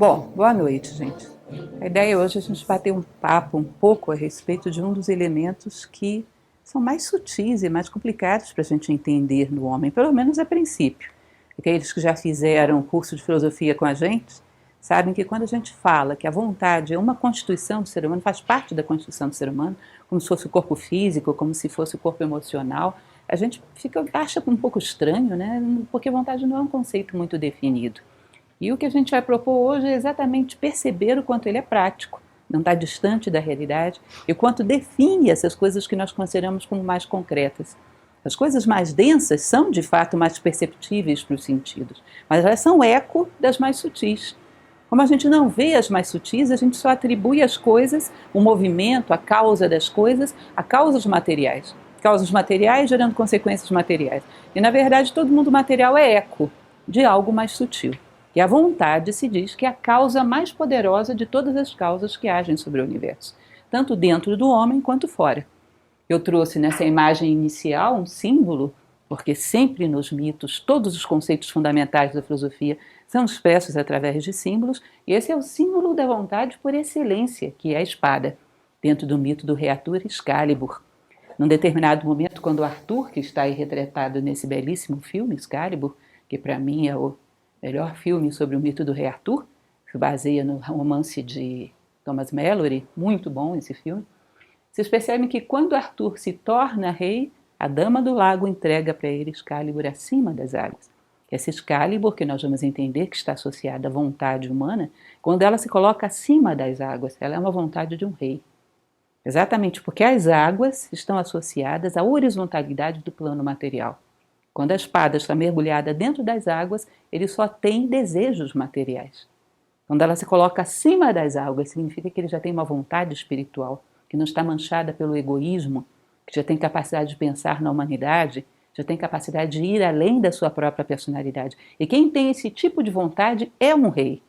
Bom, boa noite, gente. A ideia hoje é a gente bater um papo um pouco a respeito de um dos elementos que são mais sutis e mais complicados para a gente entender no homem, pelo menos a princípio. Aqueles que já fizeram o curso de filosofia com a gente sabem que quando a gente fala que a vontade é uma constituição do ser humano, faz parte da constituição do ser humano, como se fosse o corpo físico, como se fosse o corpo emocional, a gente acha um pouco estranho, né? Porque vontade não é um conceito muito definido. E o que a gente vai propor hoje é exatamente perceber o quanto ele é prático, não está distante da realidade, e o quanto define essas coisas que nós consideramos como mais concretas. As coisas mais densas são, de fato, mais perceptíveis para os sentidos, mas elas são eco das mais sutis. Como a gente não vê as mais sutis, a gente só atribui às coisas, o movimento, a causa das coisas, a causas materiais. Causas materiais gerando consequências materiais. E, na verdade, todo mundo material é eco de algo mais sutil. E a vontade se diz que é a causa mais poderosa de todas as causas que agem sobre o universo, tanto dentro do homem quanto fora. Eu trouxe nessa imagem inicial um símbolo, porque sempre nos mitos todos os conceitos fundamentais da filosofia são expressos através de símbolos, e esse é o símbolo da vontade por excelência, que é a espada, dentro do mito do rei Arthur Excalibur. Num determinado momento, quando Arthur, que está aí retratado nesse belíssimo filme, Excalibur, que para mim é o melhor filme sobre o mito do rei Arthur, que se baseia no romance de Thomas Malory, muito bom esse filme. Vocês percebem que quando Arthur se torna rei, a dama do lago entrega para ele Excalibur acima das águas. Essa Excalibur, que nós vamos entender que está associada à vontade humana, quando ela se coloca acima das águas, ela é uma vontade de um rei. Exatamente porque as águas estão associadas à horizontalidade do plano material. Quando a espada está mergulhada dentro das águas, ele só tem desejos materiais. Quando ela se coloca acima das águas, significa que ele já tem uma vontade espiritual, que não está manchada pelo egoísmo, que já tem capacidade de pensar na humanidade, já tem capacidade de ir além da sua própria personalidade. E quem tem esse tipo de vontade é um rei.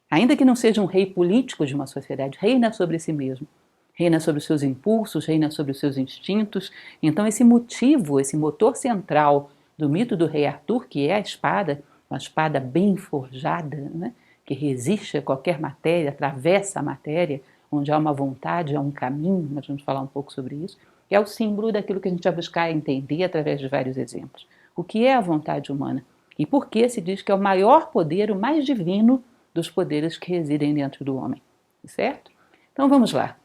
Ainda que não seja um rei político de uma sociedade, reina sobre si mesmo. Reina sobre os seus impulsos, reina sobre os seus instintos. Então esse motivo, esse motor central do mito do rei Arthur, que é a espada, uma espada bem forjada, né, que resiste a qualquer matéria, atravessa a matéria, onde há uma vontade, há um caminho, nós vamos falar um pouco sobre isso, é o símbolo daquilo que a gente vai buscar entender através de vários exemplos. O que é a vontade humana? E por que se diz que é o maior poder, o mais divino dos poderes que residem dentro do homem, certo? Então vamos lá.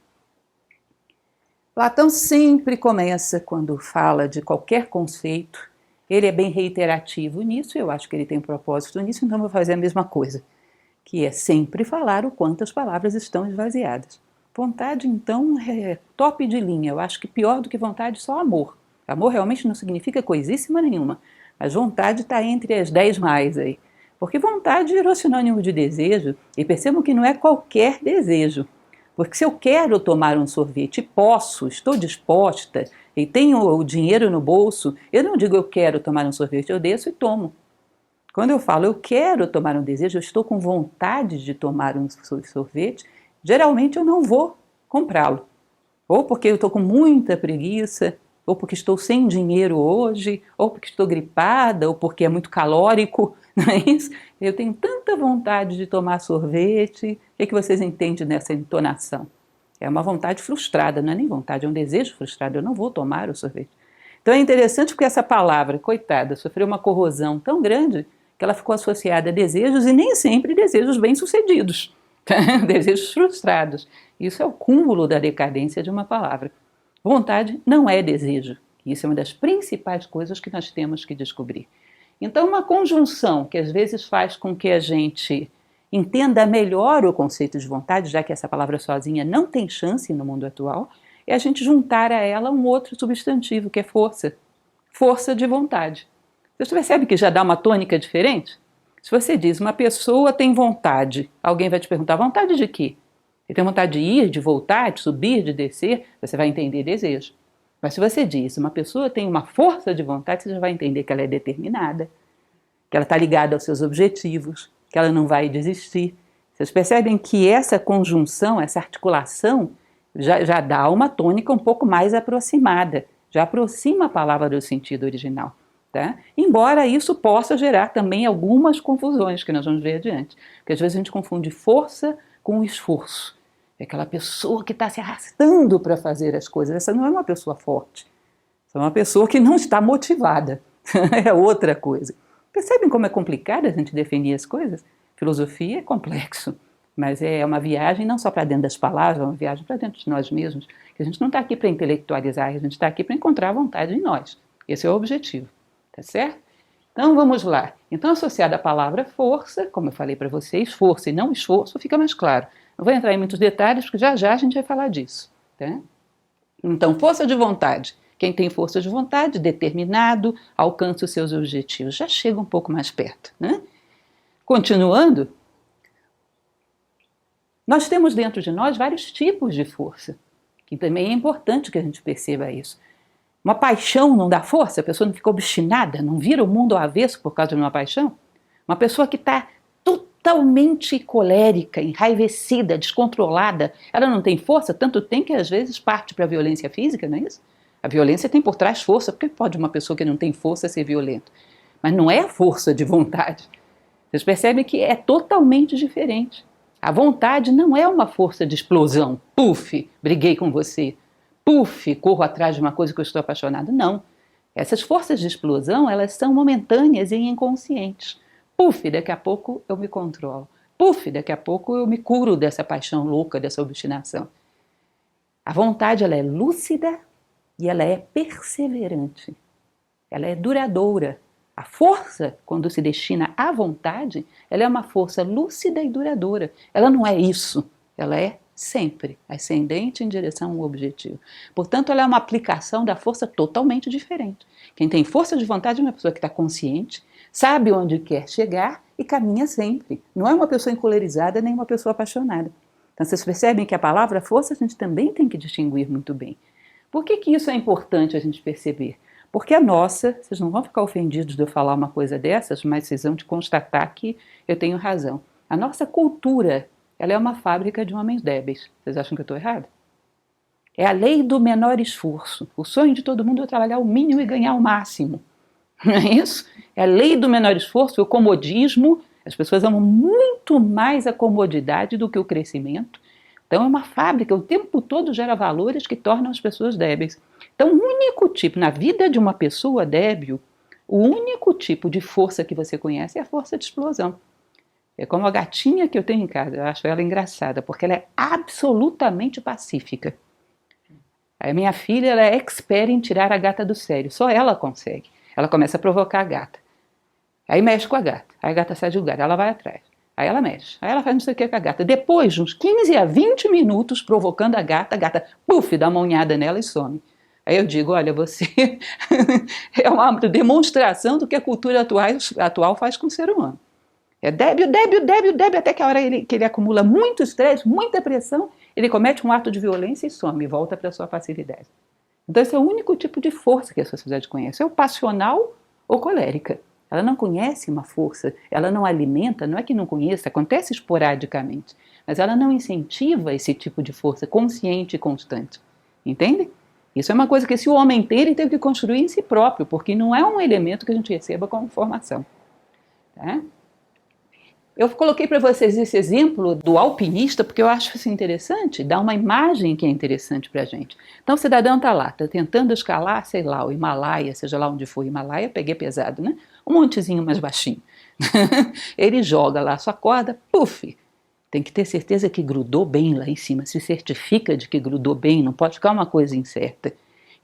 Platão sempre começa, quando fala de qualquer conceito, ele é bem reiterativo nisso, eu acho que ele tem propósito nisso, então vou fazer a mesma coisa, que é sempre falar o quanto as palavras estão esvaziadas. Vontade, então, é top de linha, eu acho que pior do que vontade só amor. Amor realmente não significa coisíssima nenhuma, mas vontade está entre as 10 mais aí. Porque vontade virou sinônimo de desejo, e percebam que não é qualquer desejo. Porque se eu quero tomar um sorvete, posso, estou disposta e tenho o dinheiro no bolso, eu não digo eu quero tomar um sorvete, eu desço e tomo. Quando eu falo eu quero tomar um desejo, eu estou com vontade de tomar um sorvete, geralmente eu não vou comprá-lo. Ou porque eu estou com muita preguiça, ou porque estou sem dinheiro hoje, ou porque estou gripada, ou porque é muito calórico, não é isso? Eu tenho tanta vontade de tomar sorvete. O que vocês entendem nessa entonação? É uma vontade frustrada, não é nem vontade, é um desejo frustrado, eu não vou tomar o sorvete. Então é interessante porque essa palavra, coitada, sofreu uma corrosão tão grande que ela ficou associada a desejos e nem sempre desejos bem-sucedidos, desejos frustrados. Isso é o cúmulo da decadência de uma palavra. Vontade não é desejo. Isso é uma das principais coisas que nós temos que descobrir. Então, uma conjunção que às vezes faz com que a gente entenda melhor o conceito de vontade, já que essa palavra sozinha não tem chance no mundo atual, é a gente juntar a ela um outro substantivo, que é força. Força de vontade. Você percebe que já dá uma tônica diferente? Se você diz, uma pessoa tem vontade, alguém vai te perguntar, vontade de quê? Ele tem vontade de ir, de voltar, de subir, de descer, você vai entender desejo. Mas se você diz, uma pessoa tem uma força de vontade, você já vai entender que ela é determinada, que ela está ligada aos seus objetivos, que ela não vai desistir. Vocês percebem que essa conjunção, essa articulação, já dá uma tônica um pouco mais aproximada, já aproxima a palavra do sentido original. Tá? Embora isso possa gerar também algumas confusões que nós vamos ver adiante. Porque às vezes a gente confunde força com esforço. É aquela pessoa que está se arrastando para fazer as coisas. Essa não é uma pessoa forte. Essa é uma pessoa que não está motivada. É outra coisa. Percebem como é complicado a gente definir as coisas? Filosofia é complexo, mas é uma viagem não só para dentro das palavras, é uma viagem para dentro de nós mesmos. Que a gente não está aqui para intelectualizar, a gente está aqui para encontrar a vontade em nós. Esse é o objetivo. Tá certo? Então vamos lá. Então, associada à palavra força, como eu falei para vocês, força e não esforço, fica mais claro. Não vou entrar em muitos detalhes, porque já já a gente vai falar disso. Tá? Então, força de vontade. Quem tem força de vontade, determinado, alcança os seus objetivos. Já chega um pouco mais perto. Né? Continuando, nós temos dentro de nós vários tipos de força, que também é importante que a gente perceba isso. Uma paixão não dá força? A pessoa não fica obstinada, não vira o mundo ao avesso por causa de uma paixão? Uma pessoa que está totalmente colérica, enraivecida, descontrolada, ela não tem força? Tanto tem que às vezes parte para a violência física, não é isso? A violência tem por trás força, porque pode uma pessoa que não tem força ser violenta? Mas não é a força de vontade. Vocês percebem que é totalmente diferente. A vontade não é uma força de explosão. Puf, briguei com você. Puf, corro atrás de uma coisa que eu estou apaixonado. Não. Essas forças de explosão, elas são momentâneas e inconscientes. Puf, daqui a pouco eu me controlo. Puf, daqui a pouco eu me curo dessa paixão louca, dessa obstinação. A vontade, ela é lúcida e ela é perseverante. Ela é duradoura. A força, quando se destina à vontade, ela é uma força lúcida e duradoura. Ela não é isso, ela é sempre ascendente em direção ao objetivo. Portanto, ela é uma aplicação da força totalmente diferente. Quem tem força de vontade é uma pessoa que está consciente, sabe onde quer chegar e caminha sempre. Não é uma pessoa encolerizada nem uma pessoa apaixonada. Então, vocês percebem que a palavra força a gente também tem que distinguir muito bem. Por que isso é importante a gente perceber? Porque a nossa, vocês não vão ficar ofendidos de eu falar uma coisa dessas, mas vocês vão constatar que eu tenho razão. A nossa cultura, ela é uma fábrica de homens débeis. Vocês acham que eu estou errada? É a lei do menor esforço. O sonho de todo mundo é trabalhar o mínimo e ganhar o máximo. Não é isso? É a lei do menor esforço, o comodismo. As pessoas amam muito mais a comodidade do que o crescimento. Então é uma fábrica, o tempo todo gera valores que tornam as pessoas débeis. Então o único tipo, na vida de uma pessoa débil, o único tipo de força que você conhece é a força de explosão. É como a gatinha que eu tenho em casa, eu acho ela engraçada, porque ela é absolutamente pacífica. A minha filha, ela é expert em tirar a gata do sério, só ela consegue. Ela começa a provocar a gata. Aí mexe com a gata, aí a gata sai do lugar, ela vai atrás. Aí ela mexe, aí ela faz não sei o que com a gata. Depois de uns 15 a 20 minutos provocando a gata, puf, dá uma unhada nela e some. Aí eu digo, olha, você é uma demonstração do que a cultura atual faz com o ser humano. É débil, débil, débil, débil, até que a hora que ele acumula muito estresse, muita pressão, ele comete um ato de violência e some, e volta para a sua passividade. Então esse é o único tipo de força que a sociedade conhece, é o passional ou colérica. Ela não conhece uma força, ela não alimenta, não é que não conheça, acontece esporadicamente, mas ela não incentiva esse tipo de força consciente e constante. Entende? Isso é uma coisa que esse homem tem, ele teve que construir em si próprio, porque não é um elemento que a gente receba como formação. Tá? Eu coloquei para vocês esse exemplo do alpinista, porque eu acho isso interessante, dá uma imagem que é interessante para a gente. Então o cidadão está lá, está tentando escalar, sei lá, o Himalaia, seja lá onde for, Himalaia, peguei pesado, né? Um montezinho mais baixinho. Ele joga lá a sua corda, puf! Tem que ter certeza que grudou bem lá em cima, se certifica de que grudou bem, não pode ficar uma coisa incerta.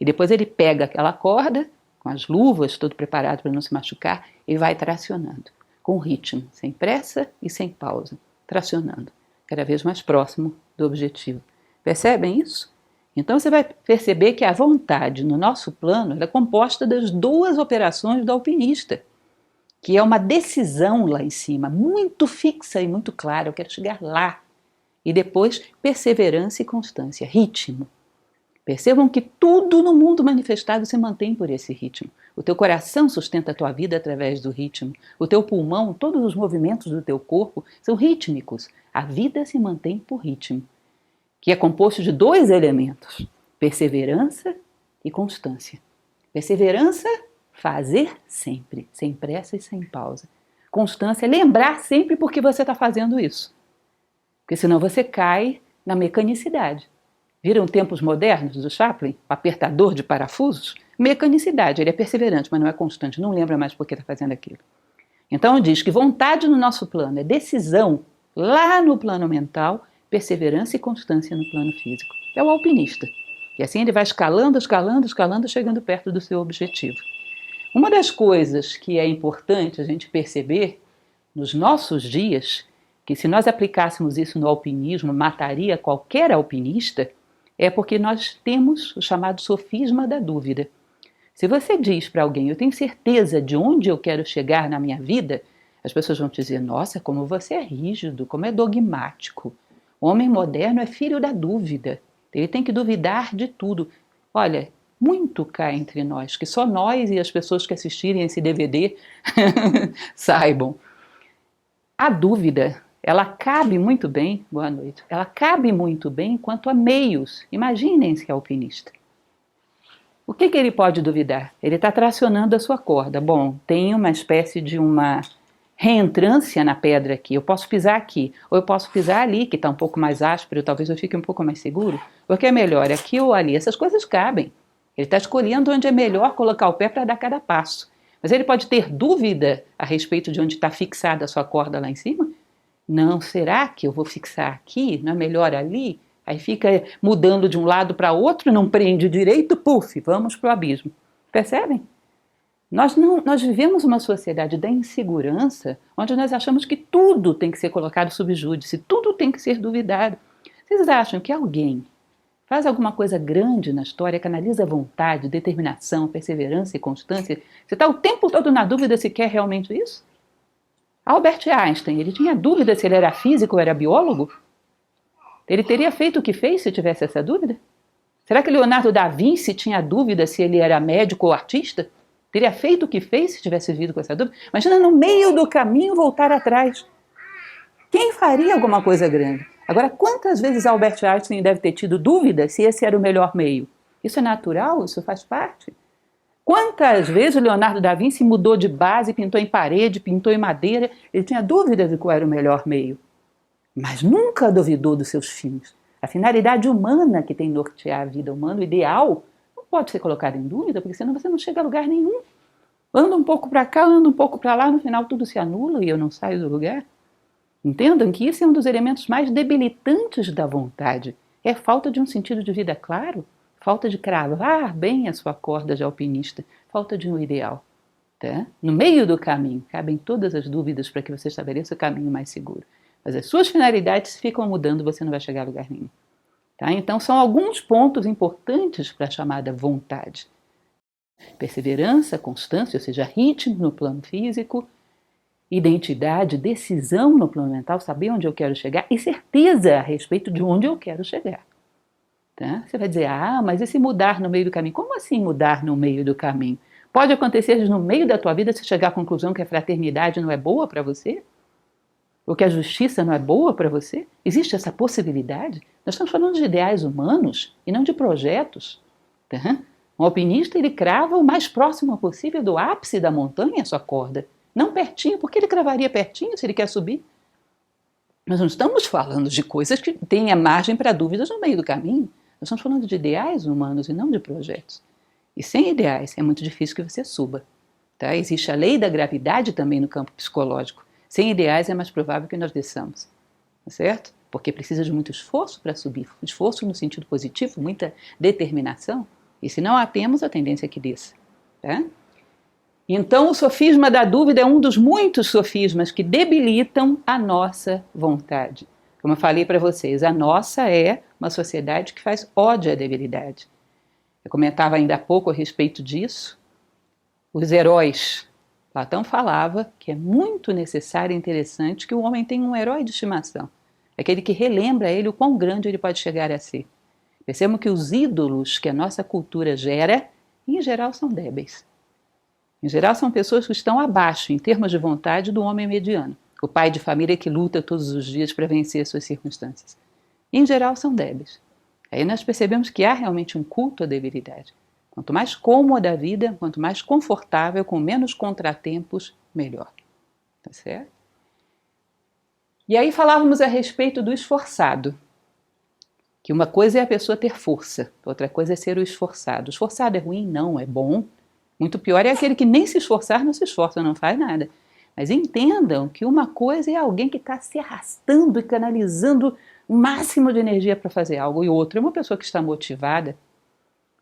E depois ele pega aquela corda, com as luvas, todo preparado para não se machucar, e vai tracionando, com ritmo, sem pressa e sem pausa, tracionando, cada vez mais próximo do objetivo. Percebem isso? Então você vai perceber que a vontade no nosso plano é composta das duas operações do alpinista, que é uma decisão lá em cima, muito fixa e muito clara, eu quero chegar lá. E depois, perseverança e constância, ritmo. Percebam que tudo no mundo manifestado se mantém por esse ritmo. O teu coração sustenta a tua vida através do ritmo. O teu pulmão, todos os movimentos do teu corpo são rítmicos. A vida se mantém por ritmo, que é composto de dois elementos, perseverança e constância. Perseverança Fazer sempre, sem pressa e sem pausa. Constância é lembrar sempre por que você está fazendo isso. Porque senão você cai na mecanicidade. Viram Tempos Modernos do Chaplin? O apertador de parafusos? Mecanicidade, ele é perseverante, mas não é constante, não lembra mais por que está fazendo aquilo. Então diz que vontade no nosso plano é decisão lá no plano mental, perseverança e constância no plano físico. É o alpinista. E assim ele vai escalando, escalando, escalando, chegando perto do seu objetivo. Uma das coisas que é importante a gente perceber nos nossos dias, que se nós aplicássemos isso no alpinismo, mataria qualquer alpinista, é porque nós temos o chamado sofisma da dúvida. Se você diz para alguém, eu tenho certeza de onde eu quero chegar na minha vida, as pessoas vão te dizer, nossa, como você é rígido, como é dogmático. O homem moderno é filho da dúvida, ele tem que duvidar de tudo. Olha, muito cá entre nós, que só nós e as pessoas que assistirem esse DVD saibam. A dúvida, ela cabe muito bem, boa noite, ela cabe muito bem quanto a meios. Imaginem esse alpinista. O que ele pode duvidar? Ele está tracionando a sua corda. Bom, tem uma espécie de uma reentrância na pedra aqui. Eu posso pisar aqui, ou eu posso pisar ali, que está um pouco mais áspero, talvez eu fique um pouco mais seguro. O que é melhor, aqui ou ali? Essas coisas cabem. Ele está escolhendo onde é melhor colocar o pé para dar cada passo. Mas ele pode ter dúvida a respeito de onde está fixada a sua corda lá em cima? Não, será que eu vou fixar aqui? Não é melhor ali? Aí fica mudando de um lado para outro, não prende direito, puf, vamos para o abismo. Percebem? Nós vivemos uma sociedade da insegurança, onde nós achamos que tudo tem que ser colocado sob júdice, tudo tem que ser duvidado. Vocês acham que alguém faz alguma coisa grande na história, canaliza vontade, determinação, perseverança e constância? Você está o tempo todo na dúvida se quer realmente isso? Albert Einstein, ele tinha dúvida se ele era físico ou era biólogo? Ele teria feito o que fez se tivesse essa dúvida? Será que Leonardo da Vinci tinha dúvida se ele era médico ou artista? Teria feito o que fez se tivesse vivido com essa dúvida? Imagina no meio do caminho voltar atrás. Quem faria alguma coisa grande? Agora, quantas vezes Albert Einstein deve ter tido dúvida se esse era o melhor meio? Isso é natural? Isso faz parte? Quantas vezes o Leonardo da Vinci mudou de base, pintou em parede, pintou em madeira? Ele tinha dúvida de qual era o melhor meio. Mas nunca duvidou dos seus fins. A finalidade humana que tem nortear a vida humana, o ideal, não pode ser colocado em dúvida, porque senão você não chega a lugar nenhum. Anda um pouco para cá, anda um pouco para lá, no final tudo se anula e eu não saio do lugar. Entendam que isso é um dos elementos mais debilitantes da vontade. É falta de um sentido de vida claro, falta de cravar bem a sua corda de alpinista, falta de um ideal. Tá? No meio do caminho, cabem todas as dúvidas para que você estabeleça o caminho mais seguro. Mas as suas finalidades ficam mudando, você não vai chegar a lugar nenhum. Tá? Então são alguns pontos importantes para a chamada vontade. Perseverança, constância, ou seja, ritmo no plano físico, identidade, decisão no plano mental, saber onde eu quero chegar e certeza a respeito de onde eu quero chegar. Tá? Você vai dizer, mas e se mudar no meio do caminho? Como assim mudar no meio do caminho? Pode acontecer no meio da tua vida você chegar à conclusão que a fraternidade não é boa para você? Ou que a justiça não é boa para você? Existe essa possibilidade? Nós estamos falando de ideais humanos e não de projetos. Tá? Um alpinista, ele crava o mais próximo possível do ápice da montanha a sua corda. Não pertinho, porque ele cravaria pertinho se ele quer subir? Nós não estamos falando de coisas que têm a margem para dúvidas no meio do caminho. Nós estamos falando de ideais humanos e não de projetos. E sem ideais é muito difícil que você suba. Tá? Existe a lei da gravidade também no campo psicológico. Sem ideais é mais provável que nós desçamos. Tá certo? Porque precisa de muito esforço para subir. Esforço no sentido positivo, muita determinação. E se não a temos, a tendência é que desça. Tá? Então, o sofisma da dúvida é um dos muitos sofismas que debilitam a nossa vontade. Como eu falei para vocês, a nossa é uma sociedade que faz ódio à debilidade. Eu comentava ainda há pouco a respeito disso. Os heróis. Platão falava que é muito necessário e interessante que o homem tenha um herói de estimação. Aquele que relembra a ele o quão grande ele pode chegar a ser. Percebam que os ídolos que a nossa cultura gera, em geral, são débeis. Em geral, são pessoas que estão abaixo, em termos de vontade, do homem mediano. O pai de família que luta todos os dias para vencer as suas circunstâncias. Em geral, são débeis. Aí nós percebemos que há realmente um culto à debilidade. Quanto mais cômoda a vida, quanto mais confortável, com menos contratempos, melhor. Tá certo? E aí falávamos a respeito do esforçado. Que uma coisa é a pessoa ter força, outra coisa é ser o esforçado. O esforçado é ruim? Não, é bom. Muito pior é aquele que nem se esforçar, não se esforça, não faz nada. Mas entendam que uma coisa é alguém que está se arrastando e canalizando o máximo de energia para fazer algo, e outra é uma pessoa que está motivada.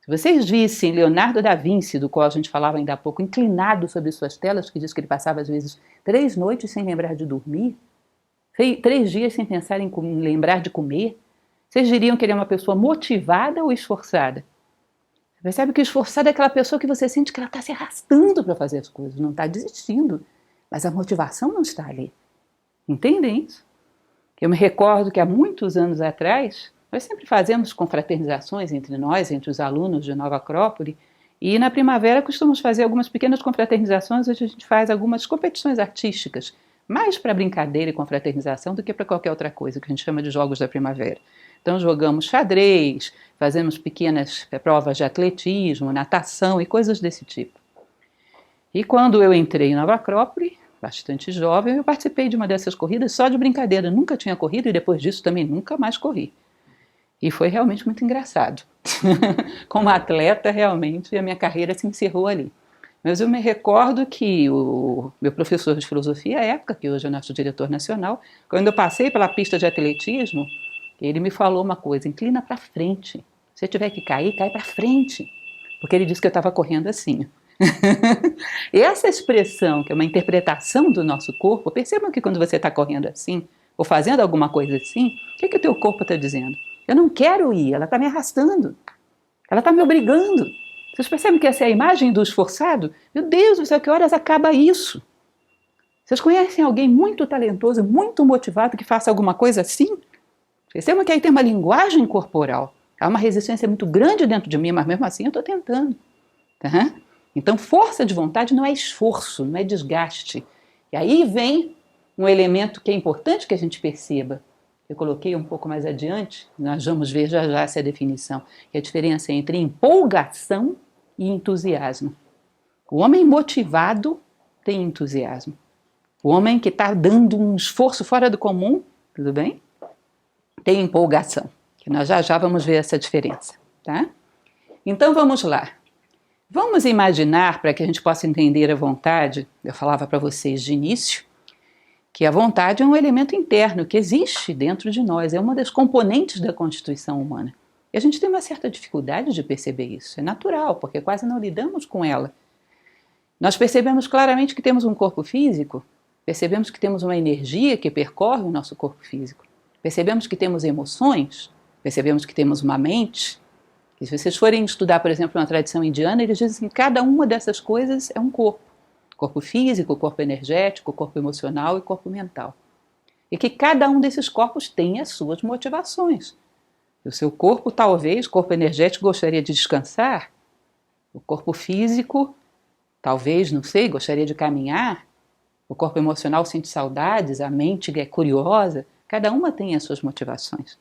Se vocês vissem Leonardo da Vinci, do qual a gente falava ainda há pouco, inclinado sobre suas telas, que diz que ele passava às vezes 3 noites sem lembrar de dormir, 3 dias sem pensar em lembrar de comer, vocês diriam que ele é uma pessoa motivada ou esforçada? Você percebe que o esforçado é aquela pessoa que você sente que ela está se arrastando para fazer as coisas, não está desistindo, mas a motivação não está ali. Entendem isso? Eu me recordo que há muitos anos atrás, nós sempre fazemos confraternizações entre nós, entre os alunos de Nova Acrópole, e na primavera costumamos fazer algumas pequenas confraternizações, onde a gente faz algumas competições artísticas, mais para brincadeira e confraternização do que para qualquer outra coisa, que a gente chama de Jogos da Primavera. Então jogamos xadrez, fazemos pequenas provas de atletismo, natação e coisas desse tipo. E quando eu entrei em Nova Acrópole, bastante jovem, eu participei de uma dessas corridas só de brincadeira. Nunca tinha corrido e depois disso também nunca mais corri. E foi realmente muito engraçado. Como atleta, realmente, a minha carreira se encerrou ali. Mas eu me recordo que o meu professor de filosofia à época, que hoje é o nosso diretor nacional, quando eu passei pela pista de atletismo, ele me falou uma coisa: inclina para frente. Se tiver que cair, cai para frente. Porque ele disse que eu estava correndo assim. Essa expressão, que é uma interpretação do nosso corpo, percebam que quando você está correndo assim, ou fazendo alguma coisa assim, o que o teu corpo está dizendo? Eu não quero ir, ela está me arrastando, ela está me obrigando. Vocês percebem que essa é a imagem do esforçado? Meu Deus do céu, que horas acaba isso? Vocês conhecem alguém muito talentoso, muito motivado, que faça alguma coisa assim? Percebam que aí tem uma linguagem corporal. Há uma resistência muito grande dentro de mim, mas mesmo assim eu estou tentando. Tá? Então, força de vontade não é esforço, não é desgaste. E aí vem um elemento que é importante que a gente perceba. Eu coloquei um pouco mais adiante, nós vamos ver já já essa definição, que é a diferença entre empolgação e entusiasmo. O homem motivado tem entusiasmo. O homem que está dando um esforço fora do comum, tudo bem? Tem empolgação. Que nós já já vamos ver essa diferença. Tá? Então vamos lá. Vamos imaginar, para que a gente possa entender a vontade, eu falava para vocês de início, que a vontade é um elemento interno que existe dentro de nós, é uma das componentes da constituição humana. E a gente tem uma certa dificuldade de perceber isso, é natural, porque quase não lidamos com ela. Nós percebemos claramente que temos um corpo físico, percebemos que temos uma energia que percorre o nosso corpo físico, percebemos que temos emoções, percebemos que temos uma mente. E se vocês forem estudar, por exemplo, uma tradição indiana, eles dizem que cada uma dessas coisas é um corpo. Corpo físico, corpo energético, corpo emocional e corpo mental. E que cada um desses corpos tem as suas motivações. O seu corpo, talvez, corpo energético, gostaria de descansar. O corpo físico, talvez, não sei, gostaria de caminhar. O corpo emocional sente saudades, a mente é curiosa. Cada uma tem as suas motivações.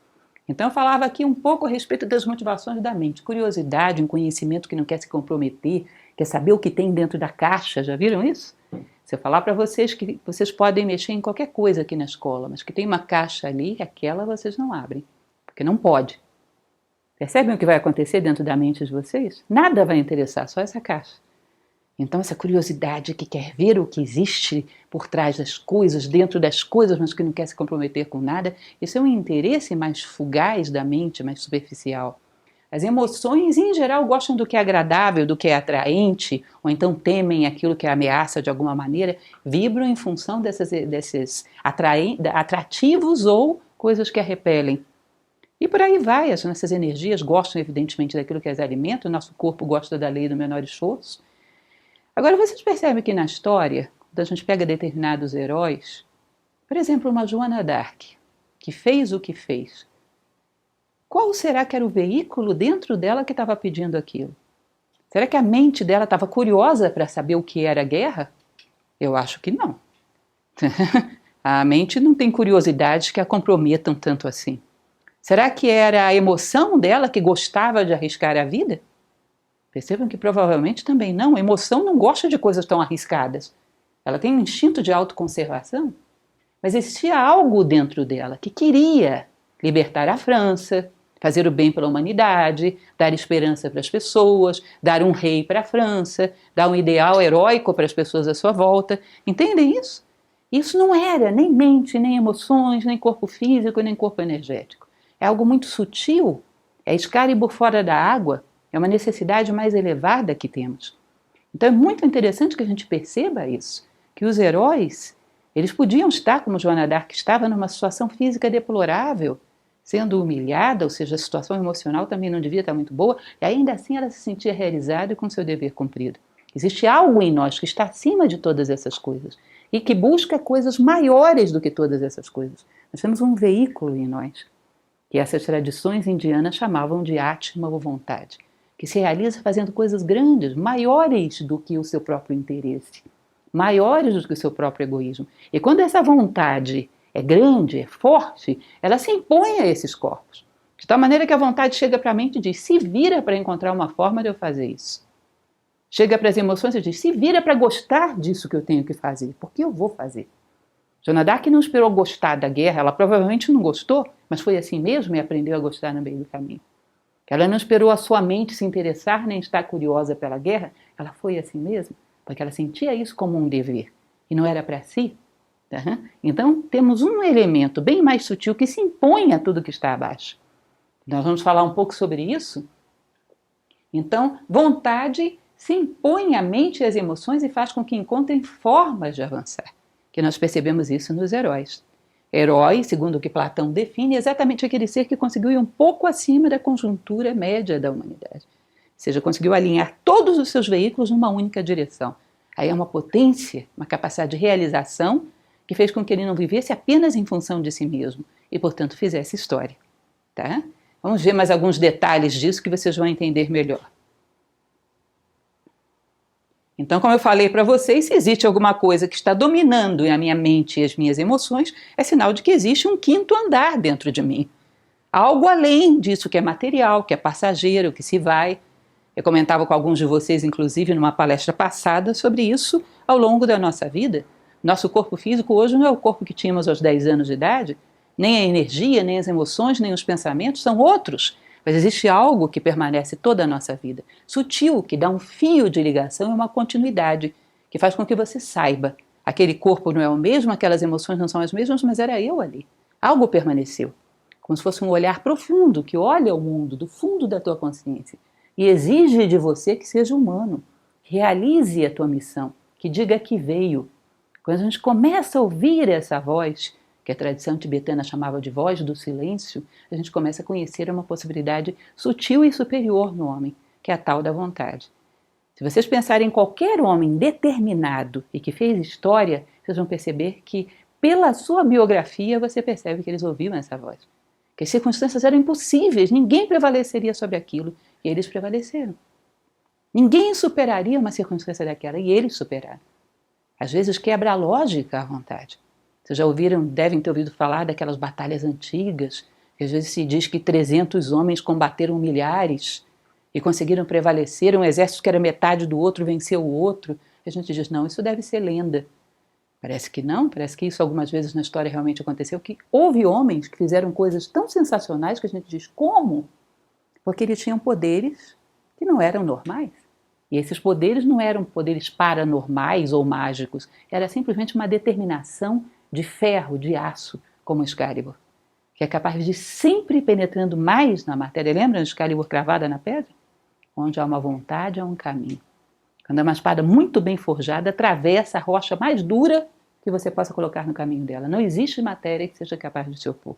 Então eu falava aqui um pouco a respeito das motivações da mente. Curiosidade, um conhecimento que não quer se comprometer, quer saber o que tem dentro da caixa, já viram isso? Se eu falar para vocês que vocês podem mexer em qualquer coisa aqui na escola, mas que tem uma caixa ali, aquela vocês não abrem, porque não pode. Percebem o que vai acontecer dentro da mente de vocês? Nada vai interessar, só essa caixa. Então essa curiosidade que quer ver o que existe por trás das coisas, dentro das coisas, mas que não quer se comprometer com nada, isso é um interesse mais fugaz da mente, mais superficial. As emoções, em geral, gostam do que é agradável, do que é atraente, ou então temem aquilo que ameaça de alguma maneira, vibram em função desses atrativos ou coisas que a repelem. E por aí vai, as nossas energias gostam evidentemente daquilo que as alimenta, o nosso corpo gosta da lei do menor esforço. Agora, vocês percebem que na história, quando a gente pega determinados heróis, por exemplo, uma Joana d'Arc, que fez o que fez, qual será que era o veículo dentro dela que estava pedindo aquilo? Será que a mente dela estava curiosa para saber o que era a guerra? Eu acho que não. A mente não tem curiosidades que a comprometam tanto assim. Será que era a emoção dela que gostava de arriscar a vida? Percebam que provavelmente também não. A emoção não gosta de coisas tão arriscadas. Ela tem um instinto de autoconservação, mas existia algo dentro dela que queria libertar a França, fazer o bem pela humanidade, dar esperança para as pessoas, dar um rei para a França, dar um ideal heróico para as pessoas à sua volta. Entendem isso? Isso não era nem mente, nem emoções, nem corpo físico, nem corpo energético. É algo muito sutil, é Excalibur fora da água, é uma necessidade mais elevada que temos. Então é muito interessante que a gente perceba isso, que os heróis, eles podiam estar, como Joana d'Arc estava, numa situação física deplorável, sendo humilhada, ou seja, a situação emocional também não devia estar muito boa, e ainda assim ela se sentia realizada e com seu dever cumprido. Existe algo em nós que está acima de todas essas coisas e que busca coisas maiores do que todas essas coisas. Nós temos um veículo em nós, que essas tradições indianas chamavam de Atma ou vontade, que se realiza fazendo coisas grandes, maiores do que o seu próprio interesse, maiores do que o seu próprio egoísmo. E quando essa vontade é grande, é forte, ela se impõe a esses corpos. De tal maneira que a vontade chega para a mente e diz, se vira para encontrar uma forma de eu fazer isso. Chega para as emoções e diz, se vira para gostar disso que eu tenho que fazer, porque eu vou fazer. Joana d'Arc não esperou gostar da guerra, ela provavelmente não gostou, mas foi assim mesmo e aprendeu a gostar no meio do caminho. Ela não esperou a sua mente se interessar nem estar curiosa pela guerra, ela foi assim mesmo, porque ela sentia isso como um dever, e não era para si. Então, temos um elemento bem mais sutil que se impõe a tudo que está abaixo. Nós vamos falar um pouco sobre isso. Então, vontade se impõe à mente e às emoções e faz com que encontrem formas de avançar. Que nós percebemos isso nos heróis. Herói, segundo o que Platão define, é exatamente aquele ser que conseguiu ir um pouco acima da conjuntura média da humanidade. Ou seja, conseguiu alinhar todos os seus veículos numa única direção. Aí é uma potência, uma capacidade de realização que fez com que ele não vivesse apenas em função de si mesmo e, portanto, fizesse história. Tá? Vamos ver mais alguns detalhes disso que vocês vão entender melhor. Então, como eu falei para vocês, se existe alguma coisa que está dominando a minha mente e as minhas emoções, é sinal de que existe um quinto andar dentro de mim. Algo além disso que é material, que é passageiro, que se vai. Eu comentava com alguns de vocês, inclusive, numa palestra passada, sobre isso ao longo da nossa vida. Nosso corpo físico hoje não é o corpo que tínhamos aos 10 anos de idade, nem a energia, nem as emoções, nem os pensamentos, são outros. Mas existe algo que permanece toda a nossa vida, sutil, que dá um fio de ligação e uma continuidade, que faz com que você saiba, aquele corpo não é o mesmo, aquelas emoções não são as mesmas, mas era eu ali. Algo permaneceu, como se fosse um olhar profundo, que olha o mundo do fundo da tua consciência e exige de você que seja humano, realize a tua missão, que diga que veio. Quando a gente começa a ouvir essa voz, que a tradição tibetana chamava de voz do silêncio, a gente começa a conhecer uma possibilidade sutil e superior no homem, que é a tal da vontade. Se vocês pensarem em qualquer homem determinado e que fez história, vocês vão perceber que, pela sua biografia, você percebe que eles ouviam essa voz. Que as circunstâncias eram impossíveis, ninguém prevaleceria sobre aquilo, e eles prevaleceram. Ninguém superaria uma circunstância daquela, e eles superaram. Às vezes quebra a lógica à vontade. Vocês já ouviram, devem ter ouvido falar daquelas batalhas antigas, que às vezes se diz que 300 homens combateram milhares e conseguiram prevalecer, um exército que era metade do outro venceu o outro. A gente diz, não, isso deve ser lenda. Parece que não, parece que isso algumas vezes na história realmente aconteceu, que houve homens que fizeram coisas tão sensacionais que a gente diz, como? Porque eles tinham poderes que não eram normais. E esses poderes não eram poderes paranormais ou mágicos, era simplesmente uma determinação de ferro, de aço, como Excalibur, que é capaz de sempre ir penetrando mais na matéria. Lembram de Excalibur cravada na pedra? Onde há uma vontade, há um caminho. Quando é uma espada muito bem forjada, atravessa a rocha mais dura que você possa colocar no caminho dela. Não existe matéria que seja capaz de se opor.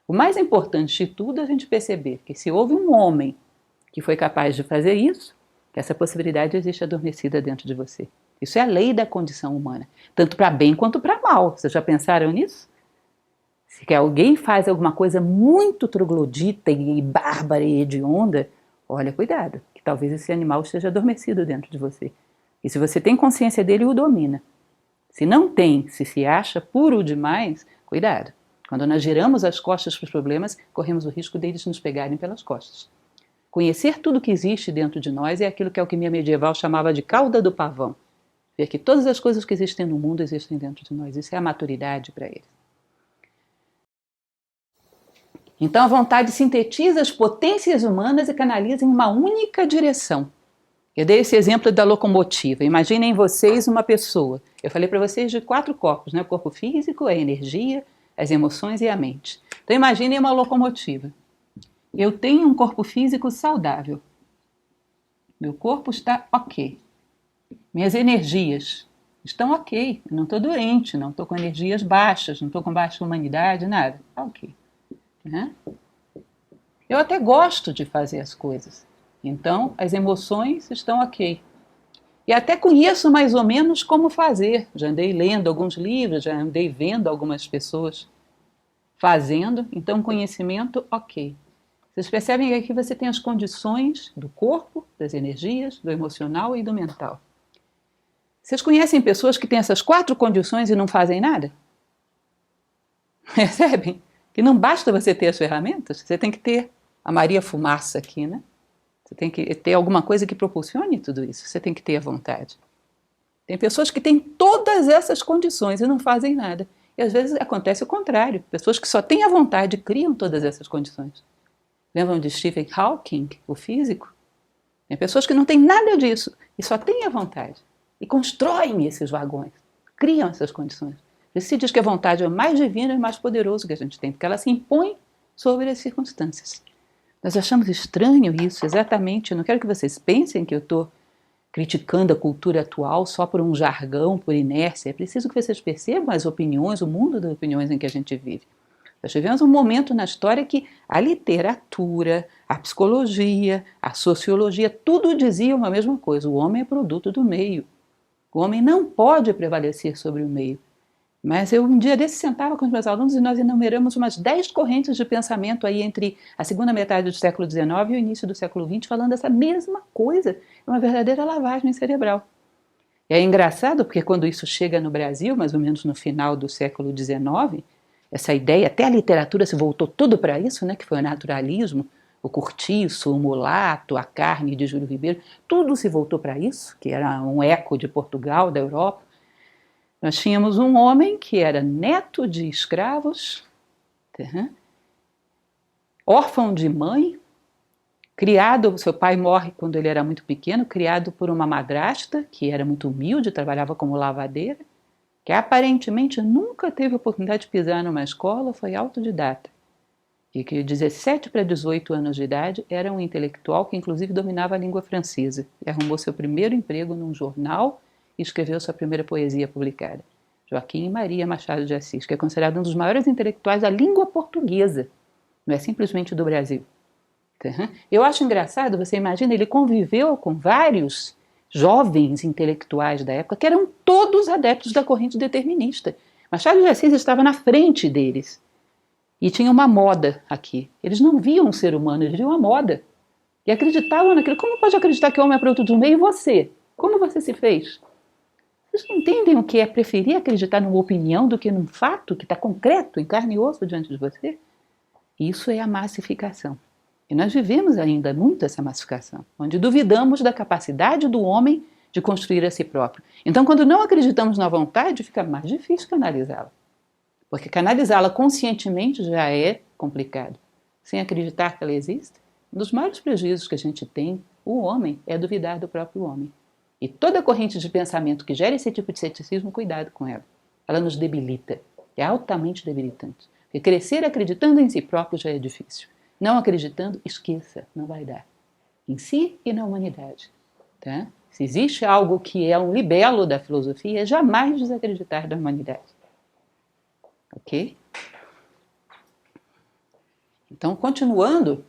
O mais importante de tudo é a gente perceber que se houve um homem que foi capaz de fazer isso, essa possibilidade existe adormecida dentro de você. Isso é a lei da condição humana, tanto para bem quanto para mal. Vocês já pensaram nisso? Se alguém faz alguma coisa muito troglodita e bárbara e hedionda, olha, cuidado, que talvez esse animal esteja adormecido dentro de você. E se você tem consciência dele, o domina. Se não tem, se acha puro demais, cuidado. Quando nós giramos as costas para os problemas, corremos o risco deles nos pegarem pelas costas. Conhecer tudo que existe dentro de nós é aquilo que a alquimia medieval chamava de cauda do pavão. Ver que todas as coisas que existem no mundo existem dentro de nós. Isso é a maturidade para eles. Então a vontade sintetiza as potências humanas e canaliza em uma única direção. Eu dei esse exemplo da locomotiva. Imaginem vocês uma pessoa. Eu falei para vocês de 4 corpos, né? O corpo físico, a energia, as emoções e a mente. Então imaginem uma locomotiva. Eu tenho um corpo físico saudável. Meu corpo está ok. Minhas energias estão ok. Eu não estou doente, não estou com energias baixas, não estou com baixa humanidade, nada. Está ok. Né? Eu até gosto de fazer as coisas. Então, as emoções estão ok. E até conheço mais ou menos como fazer. Já andei lendo alguns livros, já andei vendo algumas pessoas fazendo. Então, conhecimento ok. Vocês percebem que aqui você tem as condições do corpo, das energias, do emocional e do mental. Vocês conhecem pessoas que têm essas 4 condições e não fazem nada? Percebem? Que não basta você ter as ferramentas, você tem que ter a Maria Fumaça aqui, né? Você tem que ter alguma coisa que propulsione tudo isso, você tem que ter a vontade. Tem pessoas que têm todas essas condições e não fazem nada. E às vezes acontece o contrário, pessoas que só têm a vontade criam todas essas condições. Lembram de Stephen Hawking, o físico? Tem pessoas que não têm nada disso e só têm a vontade. E constroem esses vagões, criam essas condições. Se diz que a vontade é o mais divino e o mais poderoso que a gente tem, porque ela se impõe sobre as circunstâncias. Nós achamos estranho isso, exatamente. Eu não quero que vocês pensem que eu estou criticando a cultura atual só por um jargão, por inércia. É preciso que vocês percebam as opiniões, o mundo das opiniões em que a gente vive. Nós tivemos um momento na história que a literatura, a psicologia, a sociologia, tudo dizia uma mesma coisa. O homem é produto do meio. O homem não pode prevalecer sobre o meio. Mas eu um dia desse sentava com os meus alunos e nós enumeramos umas 10 correntes de pensamento aí entre a segunda metade do século XIX e o início do século XX falando essa mesma coisa. É uma verdadeira lavagem cerebral. E é engraçado porque quando isso chega no Brasil, mais ou menos no final do século XIX, essa ideia, até a literatura se voltou tudo para isso, né, que foi o naturalismo, o cortiço, o mulato, a carne de Júlio Ribeiro, tudo se voltou para isso, que era um eco de Portugal, da Europa. Nós tínhamos um homem que era neto de escravos, órfão de mãe, criado, seu pai morre quando ele era muito pequeno, criado por uma madrasta, que era muito humilde, trabalhava como lavadeira, que aparentemente nunca teve oportunidade de pisar numa escola, foi autodidata. E que de 17 para 18 anos de idade era um intelectual que inclusive dominava a língua francesa. E arrumou seu primeiro emprego num jornal e escreveu sua primeira poesia publicada. Joaquim Maria Machado de Assis, que é considerado um dos maiores intelectuais da língua portuguesa, não é simplesmente do Brasil. Eu acho engraçado, você imagina, ele conviveu com vários jovens intelectuais da época que eram todos adeptos da corrente determinista. Machado de Assis estava na frente deles. E tinha uma moda aqui. Eles não viam um ser humano, eles viam a moda. E acreditavam naquilo. Como pode acreditar que o homem é produto do meio e você? Como você se fez? Vocês entendem o que é preferir acreditar numa opinião do que num fato que está concreto, em carne e osso diante de você? Isso é a massificação. E nós vivemos ainda muito essa massificação, onde duvidamos da capacidade do homem de construir a si próprio. Então, quando não acreditamos na vontade, fica mais difícil canalizá-la. Porque canalizá-la conscientemente já é complicado. Sem acreditar que ela existe, um dos maiores prejuízos que a gente tem, o homem, é duvidar do próprio homem. E toda corrente de pensamento que gera esse tipo de ceticismo, cuidado com ela. Ela nos debilita, é altamente debilitante. Porque crescer acreditando em si próprio já é difícil. Não acreditando, esqueça, não vai dar. Em si e na humanidade. Tá? Se existe algo que é um libelo da filosofia, é jamais desacreditar da humanidade. Ok? Então, continuando,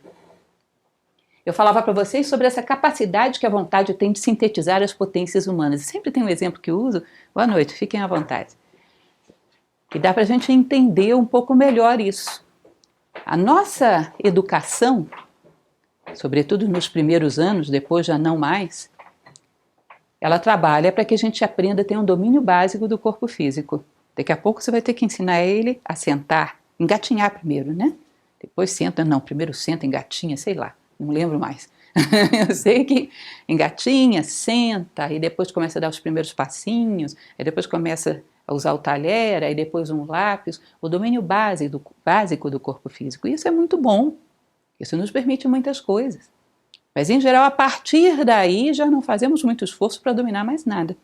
eu falava para vocês sobre essa capacidade que a vontade tem de sintetizar as potências humanas. Sempre tem um exemplo que eu uso. Boa noite, fiquem à vontade. Que dá para a gente entender um pouco melhor isso. A nossa educação, sobretudo nos primeiros anos, depois já não mais, ela trabalha para que a gente aprenda a ter um domínio básico do corpo físico. Daqui a pouco você vai ter que ensinar ele a sentar, engatinhar primeiro, né? Depois senta, não, primeiro senta, engatinha, sei lá, não lembro mais. Eu sei que engatinha, senta, aí depois começa a dar os primeiros passinhos, aí depois começa a usar o talher, aí depois um lápis, o domínio básico do corpo físico. Isso é muito bom, isso nos permite muitas coisas. Mas, em geral, a partir daí já não fazemos muito esforço para dominar mais nada.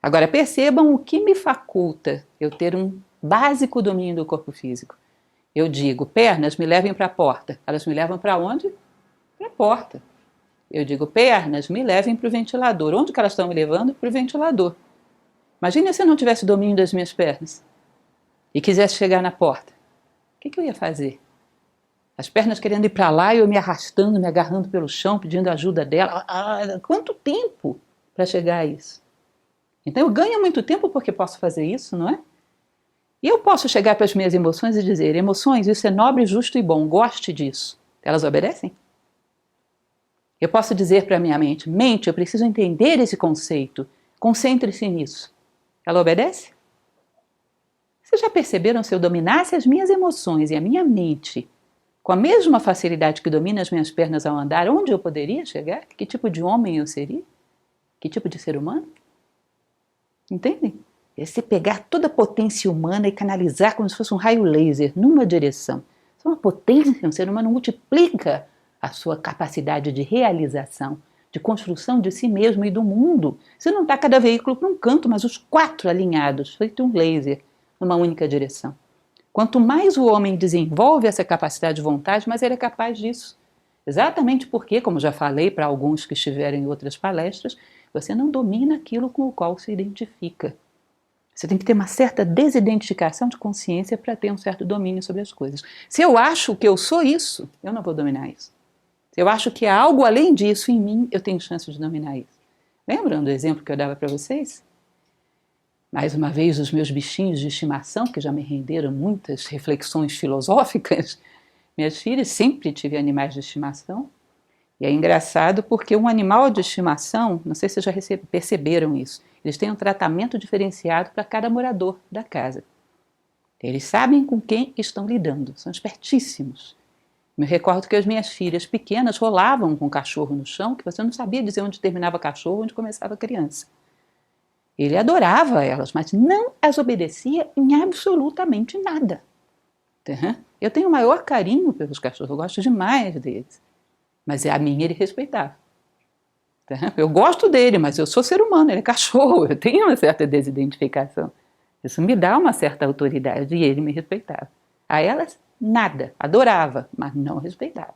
Agora, percebam o que me faculta eu ter um básico domínio do corpo físico. Eu digo, pernas me levem para a porta. Elas me levam para onde? Para a porta. Eu digo, pernas me levem para o ventilador. Onde que elas estão me levando? Para o ventilador. Imagina se eu não tivesse domínio das minhas pernas e quisesse chegar na porta. O que eu ia fazer? As pernas querendo ir para lá e eu me arrastando, me agarrando pelo chão, pedindo ajuda dela. Quanto tempo para chegar a isso? Então eu ganho muito tempo porque posso fazer isso, não é? E eu posso chegar para as minhas emoções e dizer, emoções, isso é nobre, justo e bom, goste disso. Elas obedecem? Eu posso dizer para a minha mente, mente, eu preciso entender esse conceito, concentre-se nisso. Ela obedece? Vocês já perceberam, se eu dominasse as minhas emoções e a minha mente com a mesma facilidade que domina as minhas pernas ao andar, onde eu poderia chegar? Que tipo de homem eu seria? Que tipo de ser humano? Entendem? É você pegar toda a potência humana e canalizar como se fosse um raio laser numa direção. Isso é uma potência, um ser humano multiplica a sua capacidade de realização, de construção de si mesmo e do mundo. Você não está cada veículo para um canto, mas os 4 alinhados, feito um laser, numa única direção. Quanto mais o homem desenvolve essa capacidade de vontade, mais ele é capaz disso. Exatamente porque, como já falei para alguns que estiveram em outras palestras, você não domina aquilo com o qual se identifica. Você tem que ter uma certa desidentificação de consciência para ter um certo domínio sobre as coisas. Se eu acho que eu sou isso, eu não vou dominar isso. Se eu acho que há algo além disso em mim, eu tenho chance de dominar isso. Lembram do exemplo que eu dava para vocês? Mais uma vez, os meus bichinhos de estimação, que já me renderam muitas reflexões filosóficas. Minhas filhas, sempre tive animais de estimação. E é engraçado porque um animal de estimação, não sei se vocês já perceberam isso, eles têm um tratamento diferenciado para cada morador da casa. Eles sabem com quem estão lidando, são espertíssimos. Me recordo que as minhas filhas pequenas rolavam com o cachorro no chão, que você não sabia dizer onde terminava cachorro, onde começava criança. Ele adorava elas, mas não as obedecia em absolutamente nada. Eu tenho o maior carinho pelos cachorros, eu gosto demais deles. Mas a mim ele respeitava. Eu gosto dele, mas eu sou ser humano, ele é cachorro, eu tenho uma certa desidentificação. Isso me dá uma certa autoridade e ele me respeitava. A elas, nada, adorava, mas não respeitava.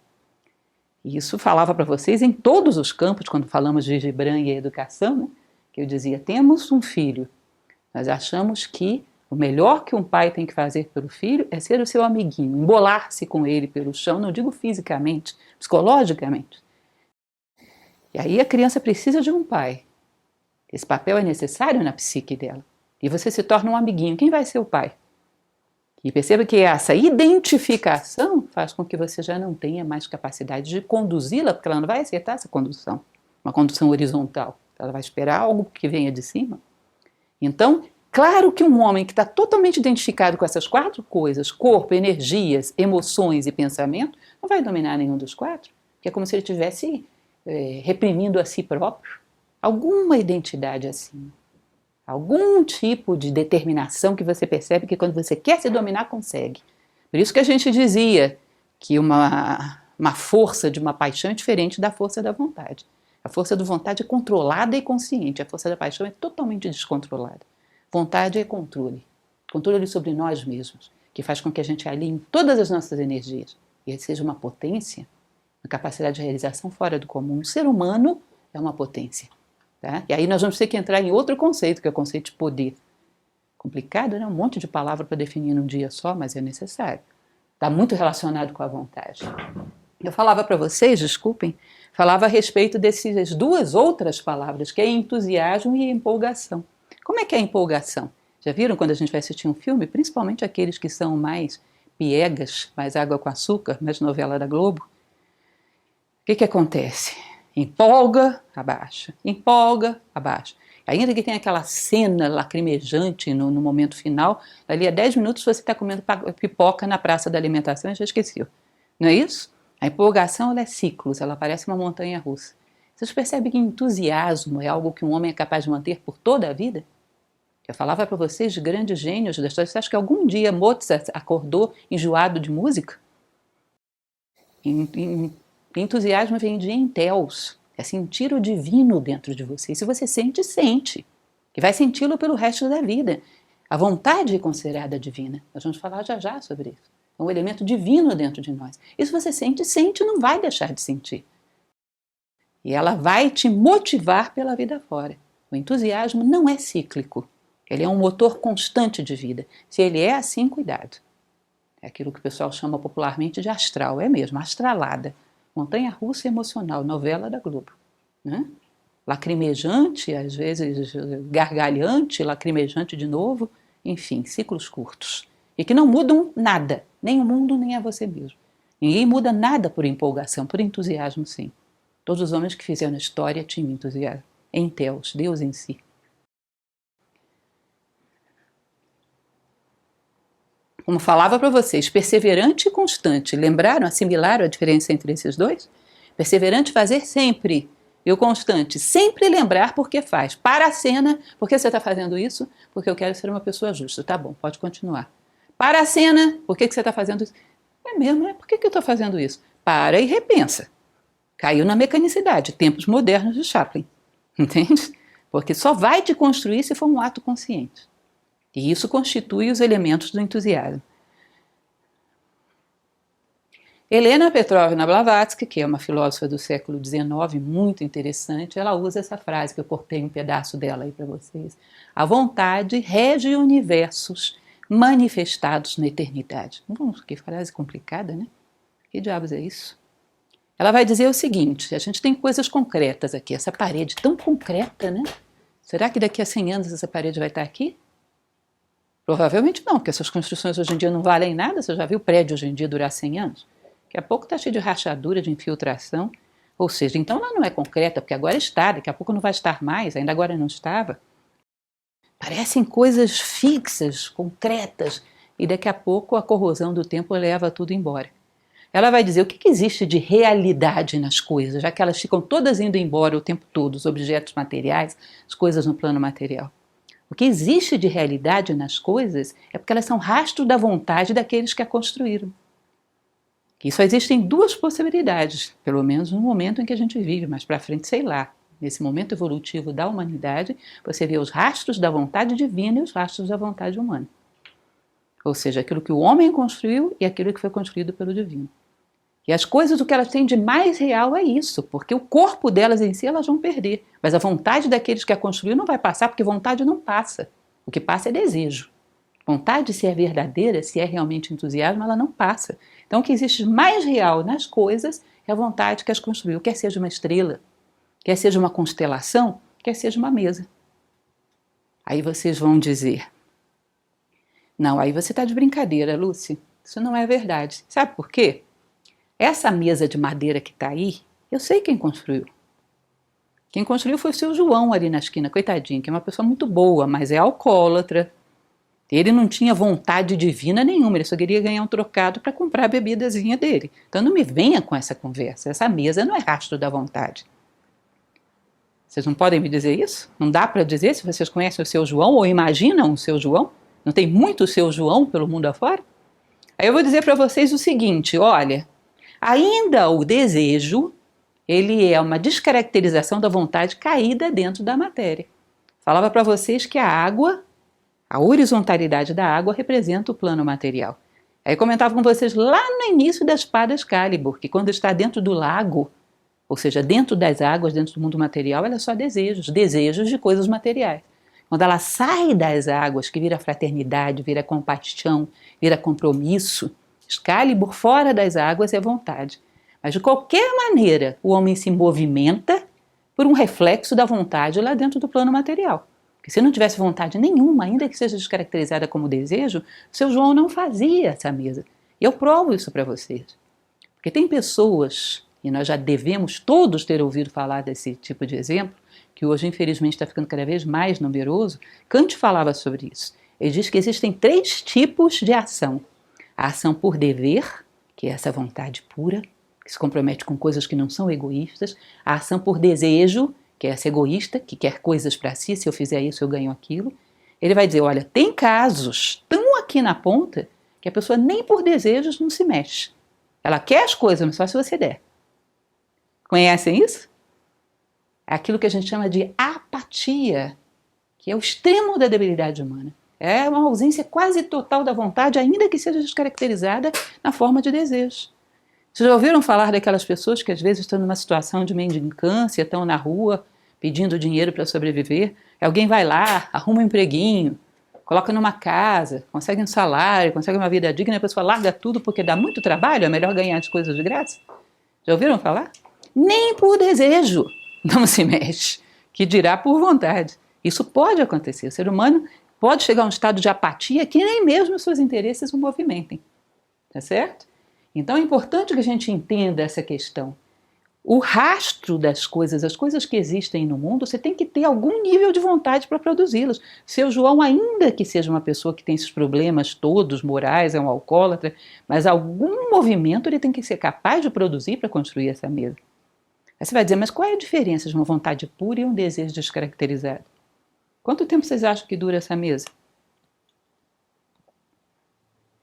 E isso falava para vocês em todos os campos, quando falamos de Gibran e educação, né? Que eu dizia, temos um filho, nós achamos que o melhor que um pai tem que fazer pelo filho é ser o seu amiguinho, embolar-se com ele pelo chão, não digo fisicamente, psicologicamente. E aí a criança precisa de um pai. Esse papel é necessário na psique dela. E você se torna um amiguinho. Quem vai ser o pai? E perceba que essa identificação faz com que você já não tenha mais capacidade de conduzi-la, porque ela não vai acertar essa condução, uma condução horizontal. Ela vai esperar algo que venha de cima. Então, claro que um homem que está totalmente identificado com essas 4 coisas, corpo, energias, emoções e pensamento, não vai dominar nenhum dos 4, porque é como se ele estivesse reprimindo a si próprio alguma identidade acima. Algum tipo de determinação que você percebe que quando você quer se dominar, consegue. Por isso que a gente dizia que uma força de uma paixão é diferente da força da vontade. A força da vontade é controlada e consciente, a força da paixão é totalmente descontrolada. Vontade é controle, controle sobre nós mesmos, que faz com que a gente alinhe todas as nossas energias e seja uma potência, uma capacidade de realização fora do comum. O ser humano é uma potência. Tá? E aí nós vamos ter que entrar em outro conceito, que é o conceito de poder. Complicado, né? Um monte de palavra para definir num dia só, mas é necessário. Está muito relacionado com a vontade. Eu falava para vocês, desculpem, falava a respeito dessas 2 outras palavras, que é entusiasmo e empolgação. Como é que é a empolgação? Já viram quando a gente vai assistir um filme? Principalmente aqueles que são mais piegas, mais água com açúcar, mais novela da Globo. O que acontece? Empolga, abaixa. Empolga, abaixa. Ainda que tenha aquela cena lacrimejante no momento final, dali a 10 minutos você está comendo pipoca na praça da alimentação e já esqueceu. Não é isso? A empolgação ela é ciclos, ela parece uma montanha russa. Vocês percebem que entusiasmo é algo que um homem é capaz de manter por toda a vida? Eu falava para vocês de grandes gênios da história. Você acha que algum dia Mozart acordou enjoado de música? Entusiasmo vem de enteos, é sentir o divino dentro de você. E se você sente, sente. E vai senti-lo pelo resto da vida. A vontade é considerada divina. Nós vamos falar já já sobre isso. É um elemento divino dentro de nós. E se você sente, sente, não vai deixar de sentir. E ela vai te motivar pela vida fora. O entusiasmo não é cíclico. Ele é um motor constante de vida. Se ele é assim, cuidado. É aquilo que o pessoal chama popularmente de astral. É mesmo, astralada. Montanha-russa emocional, novela da Globo. Né? Lacrimejante, às vezes gargalhante, lacrimejante de novo. Enfim, ciclos curtos. E que não mudam nada. Nem o mundo, nem a você mesmo. Ninguém muda nada por empolgação, por entusiasmo, sim. Todos os homens que fizeram a história tinham entusiasmo. Enteos, Deus em si. Como falava para vocês, perseverante e constante. Lembraram, assimilaram a diferença entre esses dois? Perseverante, fazer sempre. E o constante, sempre lembrar porque faz. Para a cena, por que você está fazendo isso? Porque eu quero ser uma pessoa justa. Tá bom, pode continuar. Para a cena, por que você está fazendo isso? É mesmo, né? Por que eu estou fazendo isso? Para e repensa. Caiu na mecanicidade, tempos modernos de Chaplin. Entende? Porque só vai te construir se for um ato consciente. E isso constitui os elementos do entusiasmo. Helena Petrovna Blavatsky, que é uma filósofa do século XIX, muito interessante, ela usa essa frase, que eu cortei um pedaço dela aí para vocês. A vontade rege universos manifestados na eternidade. Que frase complicada, né? Que diabos é isso? Ela vai dizer o seguinte, a gente tem coisas concretas aqui, essa parede tão concreta, né? Será que daqui a 100 anos essa parede vai estar aqui? Provavelmente não, porque essas construções hoje em dia não valem nada. Você já viu prédio hoje em dia durar 100 anos? Daqui a pouco está cheio de rachadura, de infiltração. Ou seja, então ela não é concreta, porque agora está, daqui a pouco não vai estar mais, ainda agora não estava. Parecem coisas fixas, concretas, e daqui a pouco a corrosão do tempo leva tudo embora. Ela vai dizer o que existe de realidade nas coisas, já que elas ficam todas indo embora o tempo todo, os objetos materiais, as coisas no plano material. O que existe de realidade nas coisas é porque elas são rastro da vontade daqueles que a construíram. E só existem duas possibilidades, pelo menos no momento em que a gente vive, mais para frente, sei lá. Nesse momento evolutivo da humanidade, você vê os rastros da vontade divina e os rastros da vontade humana. Ou seja, aquilo que o homem construiu e aquilo que foi construído pelo divino. E as coisas, o que elas têm de mais real é isso, porque o corpo delas em si elas vão perder. Mas a vontade daqueles que a construíram não vai passar, porque vontade não passa. O que passa é desejo. Vontade, se é verdadeira, se é realmente entusiasmo, ela não passa. Então o que existe mais real nas coisas é a vontade que as construiu, quer seja uma estrela, quer seja uma constelação, quer seja uma mesa. Aí vocês vão dizer, não, aí você está de brincadeira, Lúcia. Isso não é verdade. Sabe por quê? Essa mesa de madeira que está aí, eu sei quem construiu. Quem construiu foi o seu João ali na esquina, coitadinho, que é uma pessoa muito boa, mas é alcoólatra. Ele não tinha vontade divina nenhuma, ele só queria ganhar um trocado para comprar a bebidazinha dele. Então não me venha com essa conversa, essa mesa não é rastro da vontade. Vocês não podem me dizer isso? Não dá para dizer se vocês conhecem o seu João ou imaginam o seu João? Não tem muito o seu João pelo mundo afora? Aí eu vou dizer para vocês o seguinte, olha, ainda o desejo, ele é uma descaracterização da vontade caída dentro da matéria. Falava para vocês que a água, a horizontalidade da água representa o plano material. Aí comentava com vocês lá no início da espada Excalibur, que quando está dentro do lago, ou seja, dentro das águas, dentro do mundo material, ela é só desejos, desejos de coisas materiais. Quando ela sai das águas, que vira fraternidade, vira compaixão, vira compromisso, Excalibur fora das águas é vontade. Mas de qualquer maneira, o homem se movimenta por um reflexo da vontade lá dentro do plano material. Porque se não tivesse vontade nenhuma, ainda que seja descaracterizada como desejo, o seu João não fazia essa mesa. E eu provo isso para vocês. Porque tem pessoas, e nós já devemos todos ter ouvido falar desse tipo de exemplo, que hoje infelizmente está ficando cada vez mais numeroso. Kant falava sobre isso. Ele diz que existem 3 tipos de ação. A ação por dever, que é essa vontade pura, que se compromete com coisas que não são egoístas, a ação por desejo, que é essa egoísta, que quer coisas para si, se eu fizer isso eu ganho aquilo. Ele vai dizer, olha, tem casos tão aqui na ponta que a pessoa nem por desejos não se mexe. Ela quer as coisas, mas só se você der. Conhecem isso? É aquilo que a gente chama de apatia, que é o extremo da debilidade humana. É uma ausência quase total da vontade, ainda que seja descaracterizada na forma de desejo. Vocês já ouviram falar daquelas pessoas que às vezes estão numa situação de mendicância, estão na rua pedindo dinheiro para sobreviver? Alguém vai lá, arruma um empreguinho, coloca numa casa, consegue um salário, consegue uma vida digna, a pessoa larga tudo porque dá muito trabalho, é melhor ganhar as coisas de graça? Já ouviram falar? Nem por desejo não se mexe, que dirá por vontade. Isso pode acontecer. O ser humano pode chegar a um estado de apatia que nem mesmo os seus interesses o movimentem. Tá certo? Então é importante que a gente entenda essa questão. O rastro das coisas, as coisas que existem no mundo, você tem que ter algum nível de vontade para produzi-las. Seu João, ainda que seja uma pessoa que tem esses problemas todos morais, é um alcoólatra, mas algum movimento ele tem que ser capaz de produzir para construir essa mesa. Aí você vai dizer, mas qual é a diferença de uma vontade pura e um desejo descaracterizado? Quanto tempo vocês acham que dura essa mesa?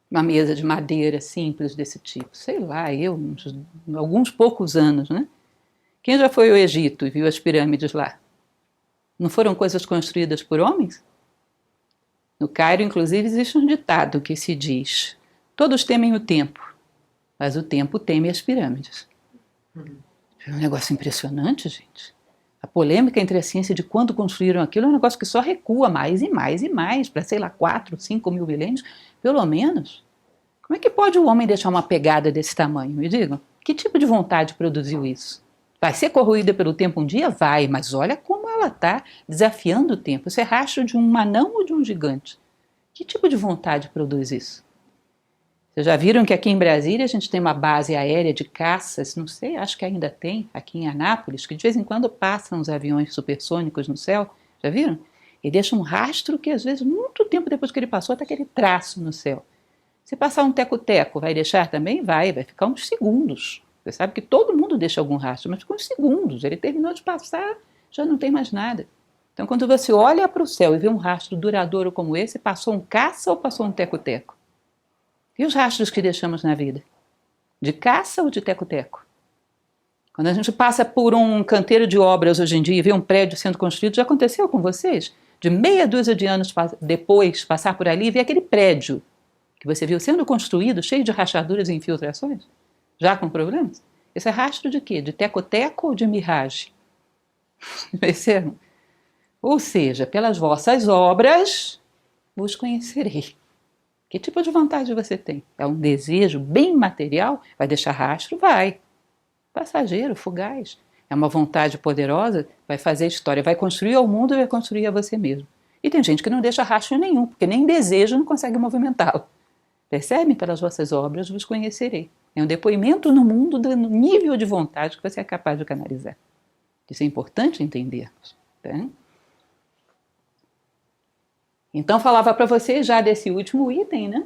Uma mesa de madeira simples desse tipo. Sei lá, alguns poucos anos, né? Quem já foi ao Egito e viu as pirâmides lá? Não foram coisas construídas por homens? No Cairo, inclusive, existe um ditado que se diz: todos temem o tempo, mas o tempo teme as pirâmides. É um negócio impressionante, gente. A polêmica entre a ciência de quando construíram aquilo é um negócio que só recua mais e mais e mais, para, sei lá, 4, 5 mil milênios, pelo menos. Como é que pode o homem deixar uma pegada desse tamanho? Me digam, que tipo de vontade produziu isso? Vai ser corroída pelo tempo um dia? Vai, mas olha como ela está desafiando o tempo. Isso é rastro de um anão ou de um gigante? Que tipo de vontade produz isso? Vocês já viram que aqui em Brasília a gente tem uma base aérea de caças, não sei, acho que ainda tem, aqui em Anápolis, que de vez em quando passam os aviões supersônicos no céu, já viram? E deixa um rastro que às vezes, muito tempo depois que ele passou, está aquele traço no céu. Se passar um teco-teco, vai deixar também? Vai ficar uns segundos. Você sabe que todo mundo deixa algum rastro, mas fica uns segundos, ele terminou de passar, já não tem mais nada. Então quando você olha para o céu e vê um rastro duradouro como esse, passou um caça ou passou um teco-teco? E os rastros que deixamos na vida? De caça ou de teco-teco? Quando a gente passa por um canteiro de obras hoje em dia e vê um prédio sendo construído, já aconteceu com vocês? De meia dúzia de anos depois, passar por ali e ver aquele prédio que você viu sendo construído, cheio de rachaduras e infiltrações? Já com problemas? Esse é rastro de quê? De teco-teco ou de miragem? Percebam? Ou seja, pelas vossas obras vos conhecerei. Que tipo de vontade você tem? É um desejo bem material? Vai deixar rastro? Vai. Passageiro, fugaz. É uma vontade poderosa? Vai fazer história, vai construir ao mundo e vai construir a você mesmo. E tem gente que não deixa rastro nenhum, porque nem desejo não consegue movimentá-lo. Percebem? Pelas vossas obras vos conhecerei. É um depoimento no mundo do nível de vontade que você é capaz de canalizar. Isso é importante entendermos. Tá? Então, falava para vocês já desse último item, né?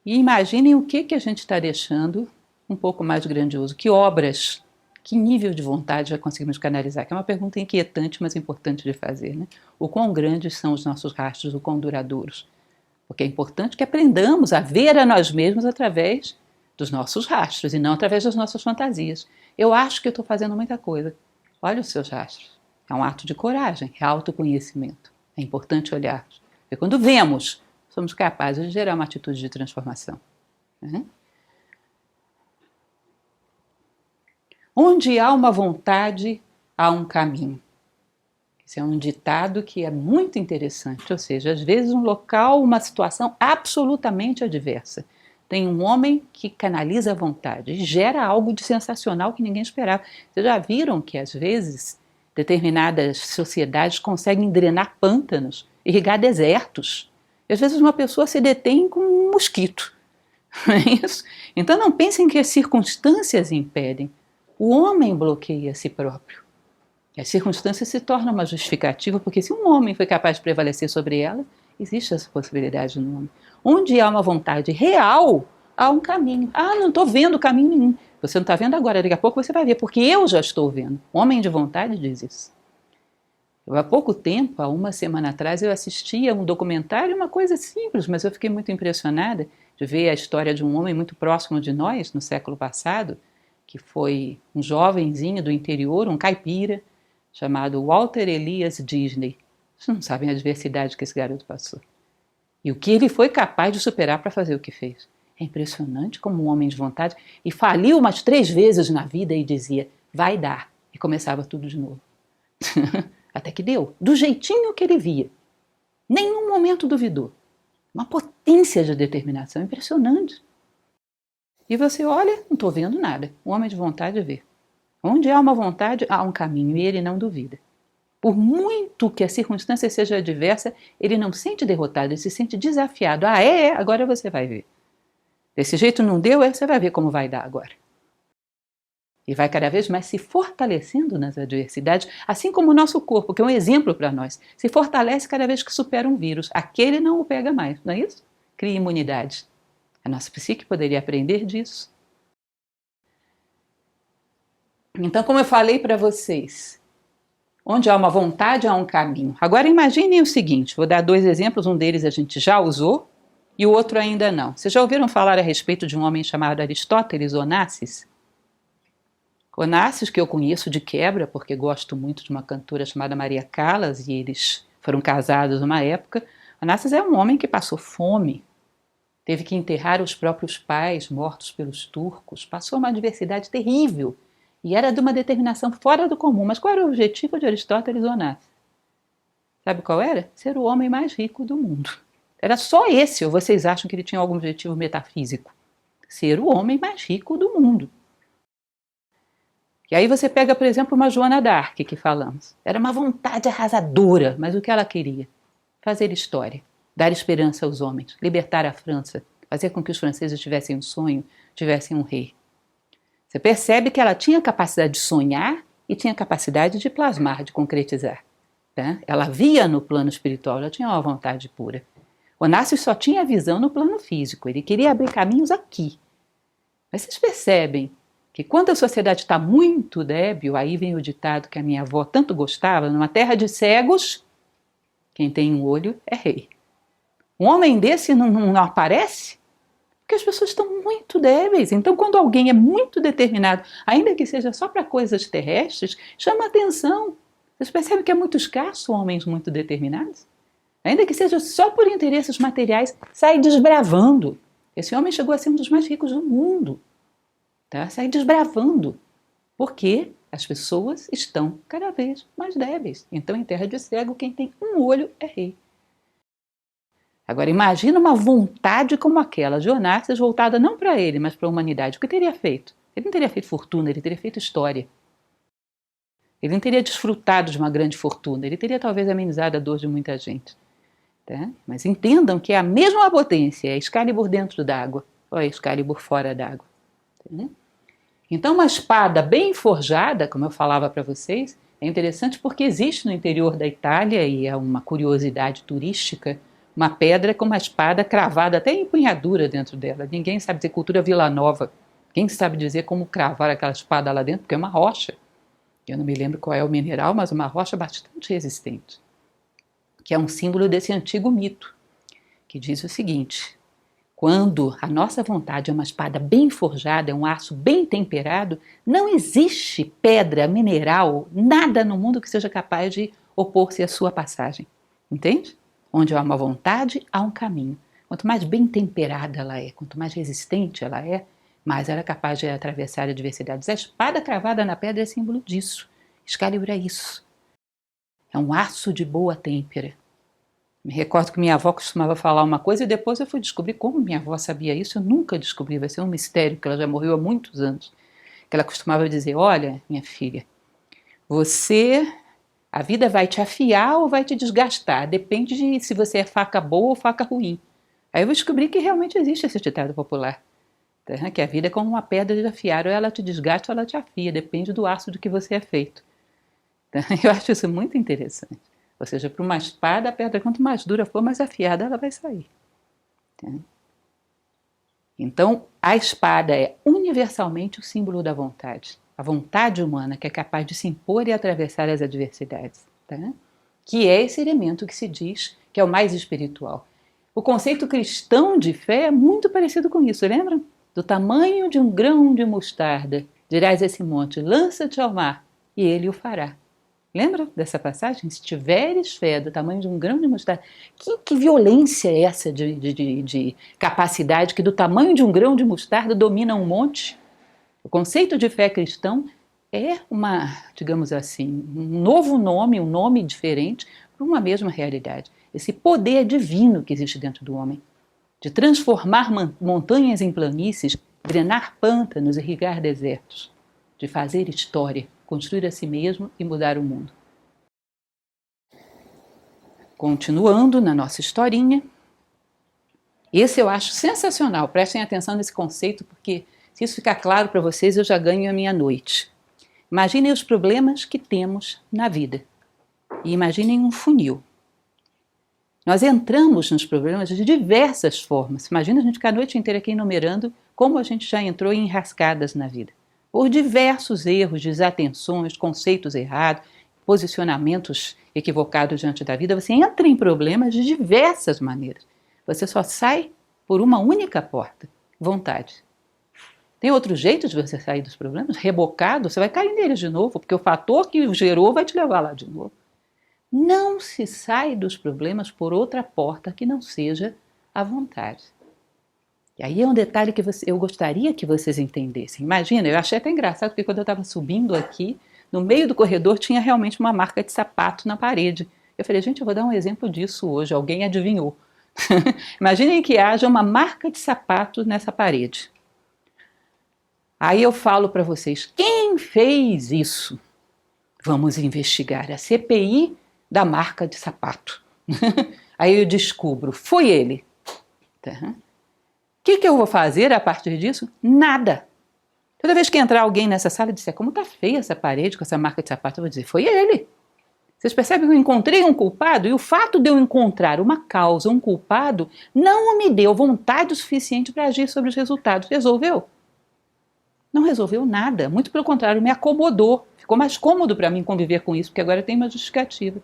E imaginem o que a gente está deixando um pouco mais grandioso. Que obras, que nível de vontade já conseguimos canalizar? Que é uma pergunta inquietante, mas importante de fazer, né? O quão grandes são os nossos rastros, o quão duradouros. Porque é importante que aprendamos a ver a nós mesmos através dos nossos rastros e não através das nossas fantasias. Eu acho que eu estou fazendo muita coisa. Olha os seus rastros. É um ato de coragem, é autoconhecimento. É importante olharmos. Porque quando vemos, somos capazes de gerar uma atitude de transformação. Né? Onde há uma vontade, há um caminho. Esse é um ditado que é muito interessante. Ou seja, às vezes um local, uma situação absolutamente adversa. Tem um homem que canaliza a vontade e gera algo de sensacional que ninguém esperava. Vocês já viram que às vezes determinadas sociedades conseguem drenar pântanos, irrigar desertos. E às vezes uma pessoa se detém com um mosquito. Não é isso? Então não pensem que as circunstâncias impedem. O homem bloqueia a si próprio. E as circunstâncias se tornam uma justificativa, porque se um homem foi capaz de prevalecer sobre ela, existe essa possibilidade no homem. Onde há uma vontade real, há um caminho. Ah, não estou vendo caminho nenhum. Você não está vendo agora, daqui a pouco você vai ver, porque eu já estou vendo. O homem de vontade diz isso. Há pouco tempo, há uma semana atrás, eu assisti a um documentário, uma coisa simples, mas eu fiquei muito impressionada de ver a história de um homem muito próximo de nós, no século passado, que foi um jovenzinho do interior, um caipira, chamado Walter Elias Disney. Vocês não sabem a adversidade que esse garoto passou. E o que ele foi capaz de superar para fazer o que fez. É impressionante como um homem de vontade. E faliu umas 3 vezes na vida e dizia, vai dar. E começava tudo de novo. Até que deu, do jeitinho que ele via. Nenhum momento duvidou. Uma potência de determinação impressionante. E você olha, não estou vendo nada. O homem de vontade vê. Onde há uma vontade, há um caminho, e ele não duvida. Por muito que a circunstância seja adversa, ele não se sente derrotado, ele se sente desafiado. Ah, agora você vai ver. Desse jeito não deu, você vai ver como vai dar agora. E vai cada vez mais se fortalecendo nas adversidades, assim como o nosso corpo, que é um exemplo para nós, se fortalece cada vez que supera um vírus. Aquele não o pega mais, não é isso? Cria imunidade. A nossa psique poderia aprender disso. Então, como eu falei para vocês, onde há uma vontade, há um caminho. Agora imaginem o seguinte, vou dar 2 exemplos, um deles a gente já usou e o outro ainda não. Vocês já ouviram falar a respeito de um homem chamado Aristóteles Onassis? Onassis, que eu conheço de quebra, porque gosto muito de uma cantora chamada Maria Callas, e eles foram casados numa época. Onassis é um homem que passou fome, teve que enterrar os próprios pais mortos pelos turcos, passou uma adversidade terrível, e era de uma determinação fora do comum. Mas qual era o objetivo de Aristóteles Onassis? Sabe qual era? Ser o homem mais rico do mundo. Era só esse, ou vocês acham que ele tinha algum objetivo metafísico? Ser o homem mais rico do mundo. E aí você pega, por exemplo, uma Joana d'Arc, que falamos. Era uma vontade arrasadora, mas o que ela queria? Fazer história, dar esperança aos homens, libertar a França, fazer com que os franceses tivessem um sonho, tivessem um rei. Você percebe que ela tinha capacidade de sonhar e tinha capacidade de plasmar, de concretizar. Tá? Ela via no plano espiritual, ela tinha uma vontade pura. Onassis só tinha visão no plano físico, ele queria abrir caminhos aqui. Mas vocês percebem que quando a sociedade está muito débil, aí vem o ditado que a minha avó tanto gostava, numa terra de cegos, quem tem um olho é rei. Um homem desse não aparece porque as pessoas estão muito débeis. Então, quando alguém é muito determinado, ainda que seja só para coisas terrestres, chama atenção. Vocês percebem que é muito escasso homens muito determinados? Ainda que seja só por interesses materiais, sai desbravando. Esse homem chegou a ser um dos mais ricos do mundo. Tá? Sai desbravando. Porque as pessoas estão cada vez mais débeis. Então, em terra de cego, quem tem um olho é rei. Agora, imagina uma vontade como aquela de Onassis voltada não para ele, mas para a humanidade. O que teria feito? Ele não teria feito fortuna, ele teria feito história. Ele não teria desfrutado de uma grande fortuna, ele teria talvez amenizado a dor de muita gente. Tá? Mas entendam que é a mesma potência, é Excalibur dentro d'água, ou é Excalibur fora d'água. Tá? Então, uma espada bem forjada, como eu falava para vocês, é interessante porque existe no interior da Itália, e é uma curiosidade turística, uma pedra com uma espada cravada até em empunhadura dentro dela. Ninguém sabe dizer cultura Vila Nova. Quem sabe dizer como cravar aquela espada lá dentro? Porque é uma rocha. Eu não me lembro qual é o mineral, mas uma rocha bastante resistente. Que é um símbolo desse antigo mito, que diz o seguinte: quando a nossa vontade é uma espada bem forjada, é um aço bem temperado, não existe pedra, mineral, nada no mundo que seja capaz de opor-se à sua passagem. Entende? Onde há uma vontade, há um caminho. Quanto mais bem temperada ela é, quanto mais resistente ela é, mais ela é capaz de atravessar adversidades. A espada cravada na pedra é símbolo disso. Excalibur é isso. É um aço de boa têmpera. Me recordo que minha avó costumava falar uma coisa e depois eu fui descobrir como minha avó sabia isso. Eu nunca descobri, vai ser um mistério, que ela já morreu há muitos anos. Que ela costumava dizer, olha, minha filha, a vida vai te afiar ou vai te desgastar, depende de se você é faca boa ou faca ruim. Aí eu descobri que realmente existe esse ditado popular, tá? Que a vida é como uma pedra de afiar, ou ela te desgasta ou ela te afia, depende do aço do que você é feito. Tá? Eu acho isso muito interessante. Ou seja, para uma espada, a pedra quanto mais dura for, mais afiada ela vai sair. Tá? Então, a espada é universalmente o símbolo da vontade. A vontade humana que é capaz de se impor e atravessar as adversidades. Tá? Que é esse elemento que se diz que é o mais espiritual. O conceito cristão de fé é muito parecido com isso, lembram? Do tamanho de um grão de mostarda, dirás a esse monte, lança-te ao mar, e ele o fará. Lembra dessa passagem? Se tiveres fé do tamanho de um grão de mostarda, que violência é essa de capacidade que do tamanho de um grão de mostarda domina um monte? O conceito de fé cristão é digamos assim, um novo nome, um nome diferente para uma mesma realidade. Esse poder divino que existe dentro do homem, de transformar montanhas em planícies, drenar pântanos, irrigar desertos, de fazer história, construir a si mesmo e mudar o mundo. Continuando na nossa historinha, esse eu acho sensacional, prestem atenção nesse conceito, porque se isso ficar claro para vocês, eu já ganho a minha noite. Imaginem os problemas que temos na vida e imaginem um funil. Nós entramos nos problemas de diversas formas. Imagina a gente ficar a noite inteira aqui enumerando como a gente já entrou em enrascadas na vida. Por diversos erros, desatenções, conceitos errados, posicionamentos equivocados diante da vida, você entra em problemas de diversas maneiras. Você só sai por uma única porta, vontade. Tem outro jeito de você sair dos problemas? Rebocado, você vai cair neles de novo, porque o fator que o gerou vai te levar lá de novo. Não se sai dos problemas por outra porta que não seja a vontade. E aí é um detalhe que eu gostaria que vocês entendessem. Imagina, eu achei até engraçado, porque quando eu estava subindo aqui, no meio do corredor tinha realmente uma marca de sapato na parede. Eu falei, gente, eu vou dar um exemplo disso hoje, alguém adivinhou. Imaginem que haja uma marca de sapato nessa parede. Aí eu falo para vocês, quem fez isso? Vamos investigar a CPI da marca de sapato. Aí eu descubro, foi ele. Tá? O que eu vou fazer a partir disso? Nada. Toda vez que entrar alguém nessa sala e disser como está feia essa parede com essa marca de sapato, eu vou dizer, foi ele. Vocês percebem que eu encontrei um culpado? E o fato de eu encontrar uma causa, um culpado, não me deu vontade o suficiente para agir sobre os resultados. Resolveu? Não resolveu nada. Muito pelo contrário, me acomodou. Ficou mais cômodo para mim conviver com isso, porque agora eu tenho uma justificativa.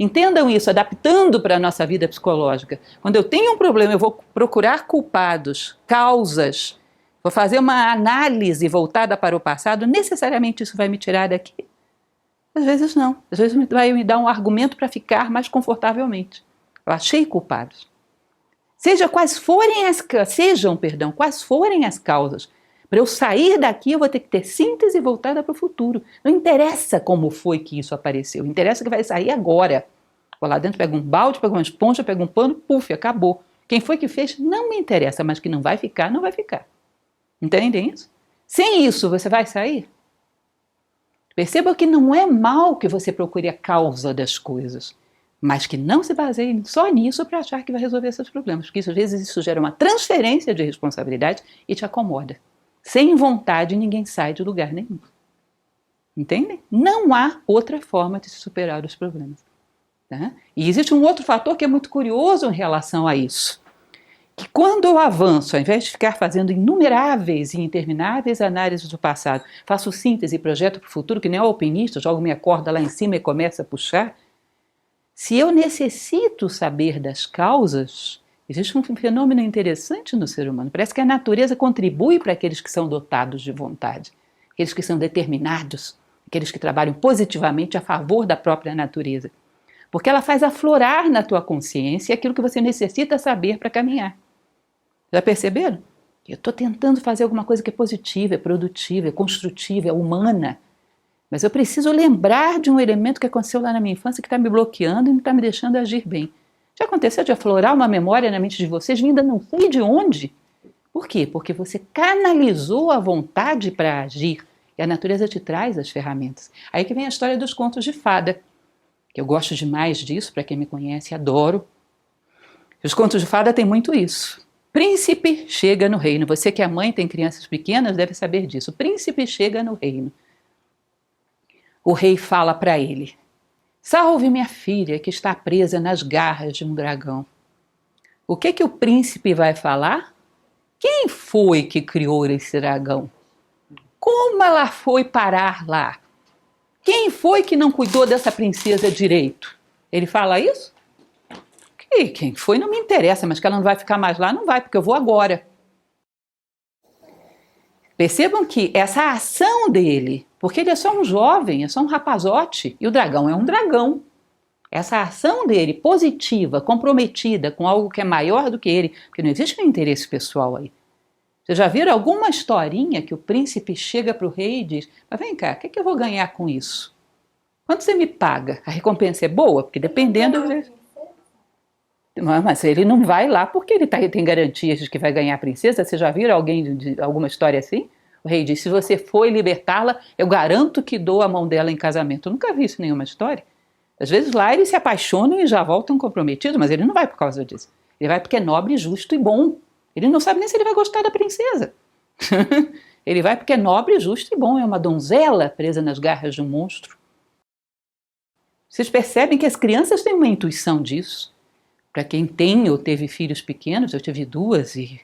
Entendam isso, adaptando para a nossa vida psicológica. Quando eu tenho um problema, eu vou procurar culpados, causas, vou fazer uma análise voltada para o passado, necessariamente isso vai me tirar daqui? Às vezes não. Às vezes vai me dar um argumento para ficar mais confortavelmente. Eu achei culpados. Sejam quais forem as causas, para eu sair daqui eu vou ter que ter síntese voltada para o futuro. Não interessa como foi que isso apareceu, interessa que vai sair agora. Vou lá dentro, pego um balde, pego uma esponja, pego um pano, puf, acabou. Quem foi que fez não me interessa, mas que não vai ficar, não vai ficar. Entendem isso? Sem isso você vai sair? Perceba que não é mal que você procure a causa das coisas, mas que não se baseie só nisso para achar que vai resolver esses problemas, porque às vezes isso gera uma transferência de responsabilidade e te acomoda. Sem vontade, ninguém sai de lugar nenhum. Entendem? Não há outra forma de se superar os problemas. Tá? E existe um outro fator que é muito curioso em relação a isso. Que quando eu avanço, ao invés de ficar fazendo inumeráveis e intermináveis análises do passado, faço síntese e projeto para o futuro, que nem o alpinista, jogo minha corda lá em cima e começo a puxar, se eu necessito saber das causas, existe um fenômeno interessante no ser humano. Parece que a natureza contribui para aqueles que são dotados de vontade, aqueles que são determinados, aqueles que trabalham positivamente a favor da própria natureza. Porque ela faz aflorar na tua consciência aquilo que você necessita saber para caminhar. Já perceberam? Eu estou tentando fazer alguma coisa que é positiva, é produtiva, é construtiva, é humana. Mas eu preciso lembrar de um elemento que aconteceu lá na minha infância que está me bloqueando e não está me deixando agir bem. Já aconteceu de aflorar uma memória na mente de vocês vinda não sei de onde? Por quê? Porque você canalizou a vontade para agir e a natureza te traz as ferramentas. Aí que vem a história dos contos de fada, que eu gosto demais disso, para quem me conhece, adoro. Os contos de fada têm muito isso. Príncipe chega no reino. Você que é mãe, tem crianças pequenas, deve saber disso. O príncipe chega no reino. O rei fala para ele, salve minha filha que está presa nas garras de um dragão. O que o príncipe vai falar? Quem foi que criou esse dragão? Como ela foi parar lá? Quem foi que não cuidou dessa princesa direito? Ele fala isso? Quem foi não me interessa, mas que ela não vai ficar mais lá, não vai, porque eu vou agora. Percebam que essa ação dele, porque ele é só um jovem, é só um rapazote, e o dragão é um dragão. Essa ação dele, positiva, comprometida com algo que é maior do que ele, porque não existe um interesse pessoal aí. Vocês já viram alguma historinha que o príncipe chega para o rei e diz: mas vem cá, o que eu vou ganhar com isso? Quanto você me paga? A recompensa é boa? Porque dependendo... Mas ele não vai lá porque ele tem garantias de que vai ganhar a princesa. Vocês já viram alguém de alguma história assim? O rei diz: se você for libertá-la, eu garanto que dou a mão dela em casamento. Eu nunca vi isso em nenhuma história. Às vezes lá eles se apaixonam e já voltam comprometidos, mas ele não vai por causa disso. Ele vai porque é nobre, justo e bom. Ele não sabe nem se ele vai gostar da princesa. Ele vai porque é nobre, justo e bom. É uma donzela presa nas garras de um monstro. Vocês percebem que as crianças têm uma intuição disso. Para quem tem ou teve filhos pequenos, eu tive 2 e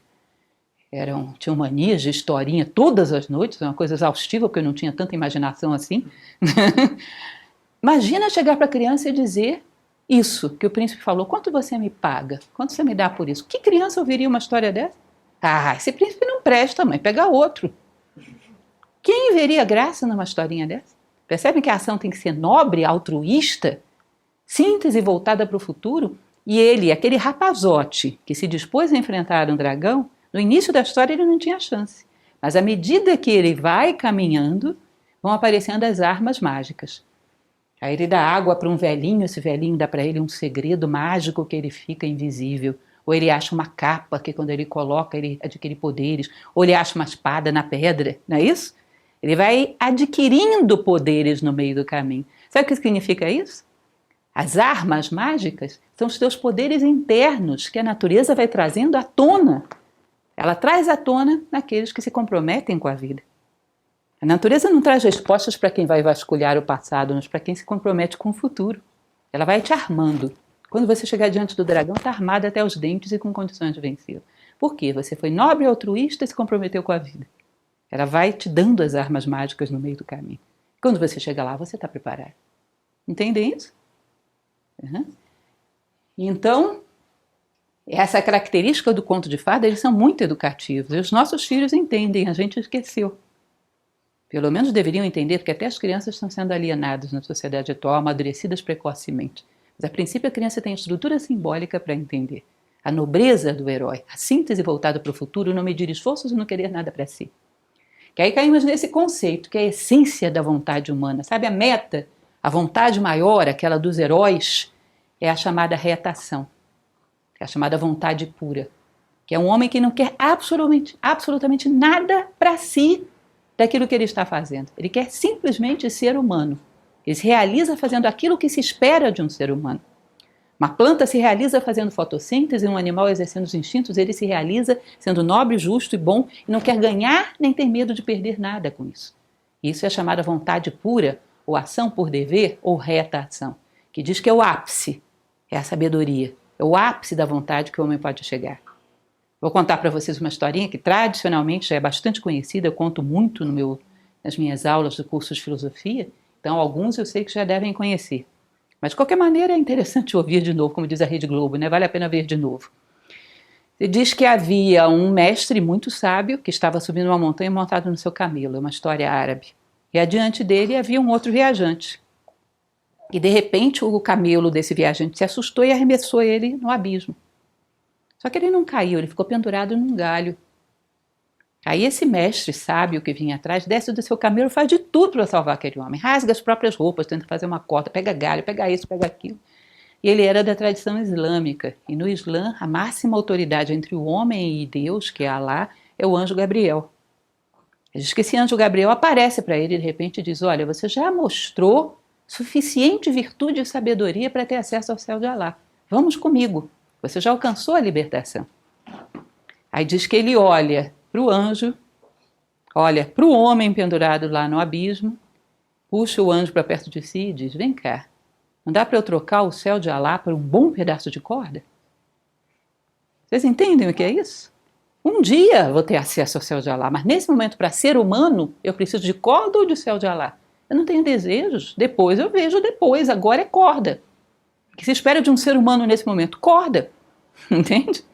tinham manias de historinha todas as noites, uma coisa exaustiva, porque eu não tinha tanta imaginação assim. Imagina chegar para a criança e dizer isso que o príncipe falou: quanto você me paga? Quanto você me dá por isso? Que criança ouviria uma história dessa? Ah, esse príncipe não presta, mãe, pega outro. Quem veria graça numa historinha dessa? Percebem que a ação tem que ser nobre, altruísta, síntese voltada para o futuro? E ele, aquele rapazote que se dispôs a enfrentar um dragão, no início da história ele não tinha chance. Mas à medida que ele vai caminhando, vão aparecendo as armas mágicas. Aí ele dá água para um velhinho, esse velhinho dá para ele um segredo mágico que ele fica invisível. Ou ele acha uma capa que quando ele coloca ele adquire poderes. Ou ele acha uma espada na pedra, não é isso? Ele vai adquirindo poderes no meio do caminho. Sabe o que significa isso? As armas mágicas são os teus poderes internos que a natureza vai trazendo à tona. Ela traz à tona naqueles que se comprometem com a vida. A natureza não traz respostas para quem vai vasculhar o passado, mas para quem se compromete com o futuro. Ela vai te armando. Quando você chegar diante do dragão, está armada até os dentes e com condições de vencê-lo. Por quê? Você foi nobre, altruísta e se comprometeu com a vida. Ela vai te dando as armas mágicas no meio do caminho. Quando você chega lá, você está preparado. Entendem isso? Uhum. Então, essa característica do conto de fada, eles são muito educativos. E os nossos filhos entendem, a gente esqueceu. Pelo menos deveriam entender, porque até as crianças estão sendo alienadas na sociedade atual, amadurecidas precocemente. Mas a princípio a criança tem estrutura simbólica para entender. A nobreza do herói, a síntese voltada para o futuro, não medir esforços e não querer nada para si. Que aí caímos nesse conceito, que é a essência da vontade humana. Sabe, a meta, a vontade maior, aquela dos heróis, é a chamada reatação. É a chamada vontade pura. Que é um homem que não quer absolutamente nada para si daquilo que ele está fazendo. Ele quer simplesmente ser humano. Ele se realiza fazendo aquilo que se espera de um ser humano. Uma planta se realiza fazendo fotossíntese, um animal exercendo os instintos, ele se realiza sendo nobre, justo e bom, e não quer ganhar nem ter medo de perder nada com isso. Isso é chamada vontade pura, ou ação por dever, ou reta ação, que diz que é o ápice, é a sabedoria, é o ápice da vontade que o homem pode chegar. Vou contar para vocês uma historinha que tradicionalmente já é bastante conhecida, eu conto muito nas minhas aulas do curso de filosofia, então alguns eu sei que já devem conhecer. Mas de qualquer maneira é interessante ouvir de novo, como diz a Rede Globo, né? Vale a pena ver de novo. Ele diz que havia um mestre muito sábio que estava subindo uma montanha montado no seu camelo, é uma história árabe. E adiante dele havia um outro viajante. E de repente o camelo desse viajante se assustou e arremessou ele no abismo. Só que ele não caiu, ele ficou pendurado num galho. Aí esse mestre sábio que vinha atrás desce do seu camelo, faz de tudo para salvar aquele homem. Rasga as próprias roupas, tenta fazer uma corda, pega galho, pega isso, pega aquilo. E ele era da tradição islâmica. E no Islã, a máxima autoridade entre o homem e Deus, que é Alá, é o anjo Gabriel. Ele diz que esse anjo Gabriel aparece para ele de repente e diz: olha, você já mostrou suficiente virtude e sabedoria para ter acesso ao céu de Alá. Vamos comigo. Você já alcançou a libertação. Aí diz que ele olha para o anjo, olha para o homem pendurado lá no abismo, puxa o anjo para perto de si e diz: vem cá, não dá para eu trocar o céu de Alá por um bom pedaço de corda? Vocês entendem o que é isso? Um dia vou ter acesso ao céu de Alá, mas nesse momento, para ser humano, eu preciso de corda ou de céu de Alá? Eu não tenho desejos, depois eu vejo depois, agora é corda. O que se espera de um ser humano nesse momento? Corda, entende?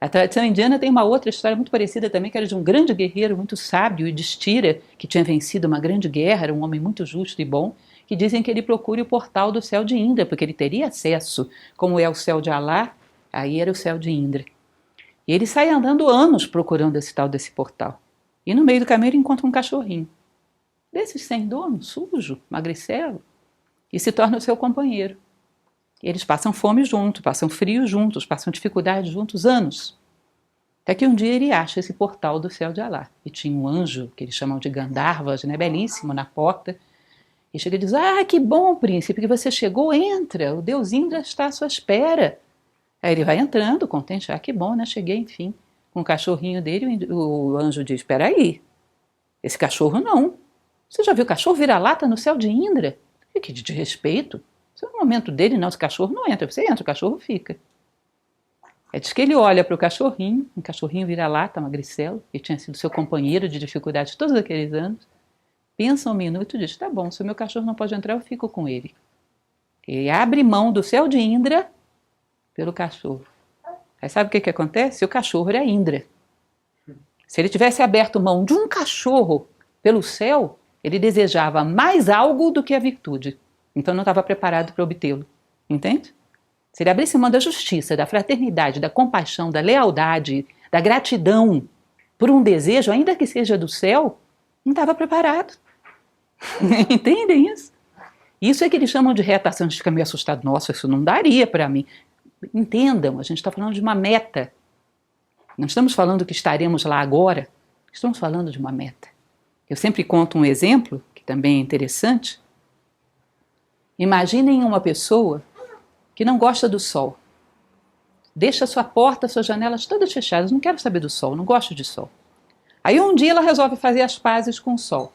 A tradição indiana tem uma outra história muito parecida também, que era de um grande guerreiro muito sábio, Yudhishthira, que tinha vencido uma grande guerra, era um homem muito justo e bom, que dizem que ele procure o portal do céu de Indra, porque ele teria acesso, como é o céu de Alá, aí era o céu de Indra. E ele sai andando anos procurando esse tal desse portal. E no meio do caminho ele encontra um cachorrinho, desses sem dono, sujo, magricelo, e se torna o seu companheiro. Eles passam fome juntos, passam frio juntos, passam dificuldade juntos anos. Até que um dia ele acha esse portal do céu de Alá. E tinha um anjo, que eles chamam de Gandharvas, né, belíssimo, na porta. E chega e diz, que bom, príncipe, que você chegou, entra, o Deus Indra está à sua espera. Aí ele vai entrando, contente, que bom, né, cheguei, enfim. Com o cachorrinho dele, o anjo diz, espera aí, esse cachorro não. Você já viu cachorro vira-lata no céu de Indra? Que de respeito. Se é o momento dele, não, esse cachorro não entra. Você entra, o cachorro fica. Aí diz que ele olha para o cachorrinho, um cachorrinho vira-lata, magricelo, que tinha sido seu companheiro de dificuldade todos aqueles anos, pensa um minuto e diz, tá bom, se o meu cachorro não pode entrar, eu fico com ele. Ele abre mão do céu de Indra pelo cachorro. Aí sabe o que acontece? O cachorro era Indra. Se ele tivesse aberto mão de um cachorro pelo céu, ele desejava mais algo do que a virtude. Então não estava preparado para obtê-lo. Entende? Se ele abrisse mão da justiça, da fraternidade, da compaixão, da lealdade, da gratidão por um desejo, ainda que seja do céu, não estava preparado. Entendem isso? Isso é que eles chamam de reatação. A gente fica meio assustado. Nossa, isso não daria para mim. Entendam, a gente está falando de uma meta. Não estamos falando que estaremos lá agora. Estamos falando de uma meta. Eu sempre conto um exemplo, que também é interessante. Imaginem uma pessoa que não gosta do sol. Deixa sua porta, suas janelas todas fechadas. Não quero saber do sol, não gosto de sol. Aí um dia ela resolve fazer as pazes com o sol.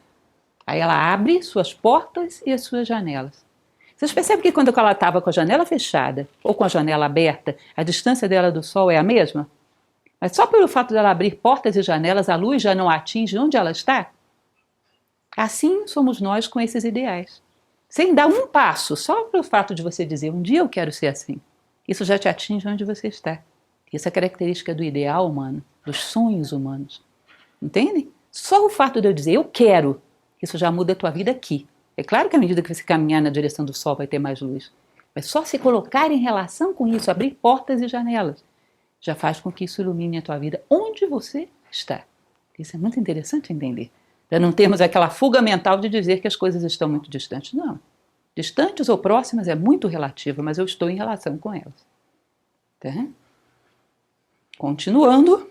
Aí ela abre suas portas e as suas janelas. Vocês percebem que quando ela estava com a janela fechada ou com a janela aberta, a distância dela do sol é a mesma? Mas só pelo fato dela abrir portas e janelas, a luz já não atinge onde ela está? Assim somos nós com esses ideais. Sem dar um passo, só pelo fato de você dizer, um dia eu quero ser assim. Isso já te atinge onde você está. Isso é característica do ideal humano, dos sonhos humanos. Entendem? Só o fato de eu dizer, eu quero, isso já muda a tua vida aqui. É claro que à medida que você caminhar na direção do sol vai ter mais luz. Mas só se colocar em relação com isso, abrir portas e janelas, já faz com que isso ilumine a tua vida onde você está. Isso é muito interessante entender. Para não termos aquela fuga mental de dizer que as coisas estão muito distantes. Não. Distantes ou próximas é muito relativo, mas eu estou em relação com elas. Tá? Continuando.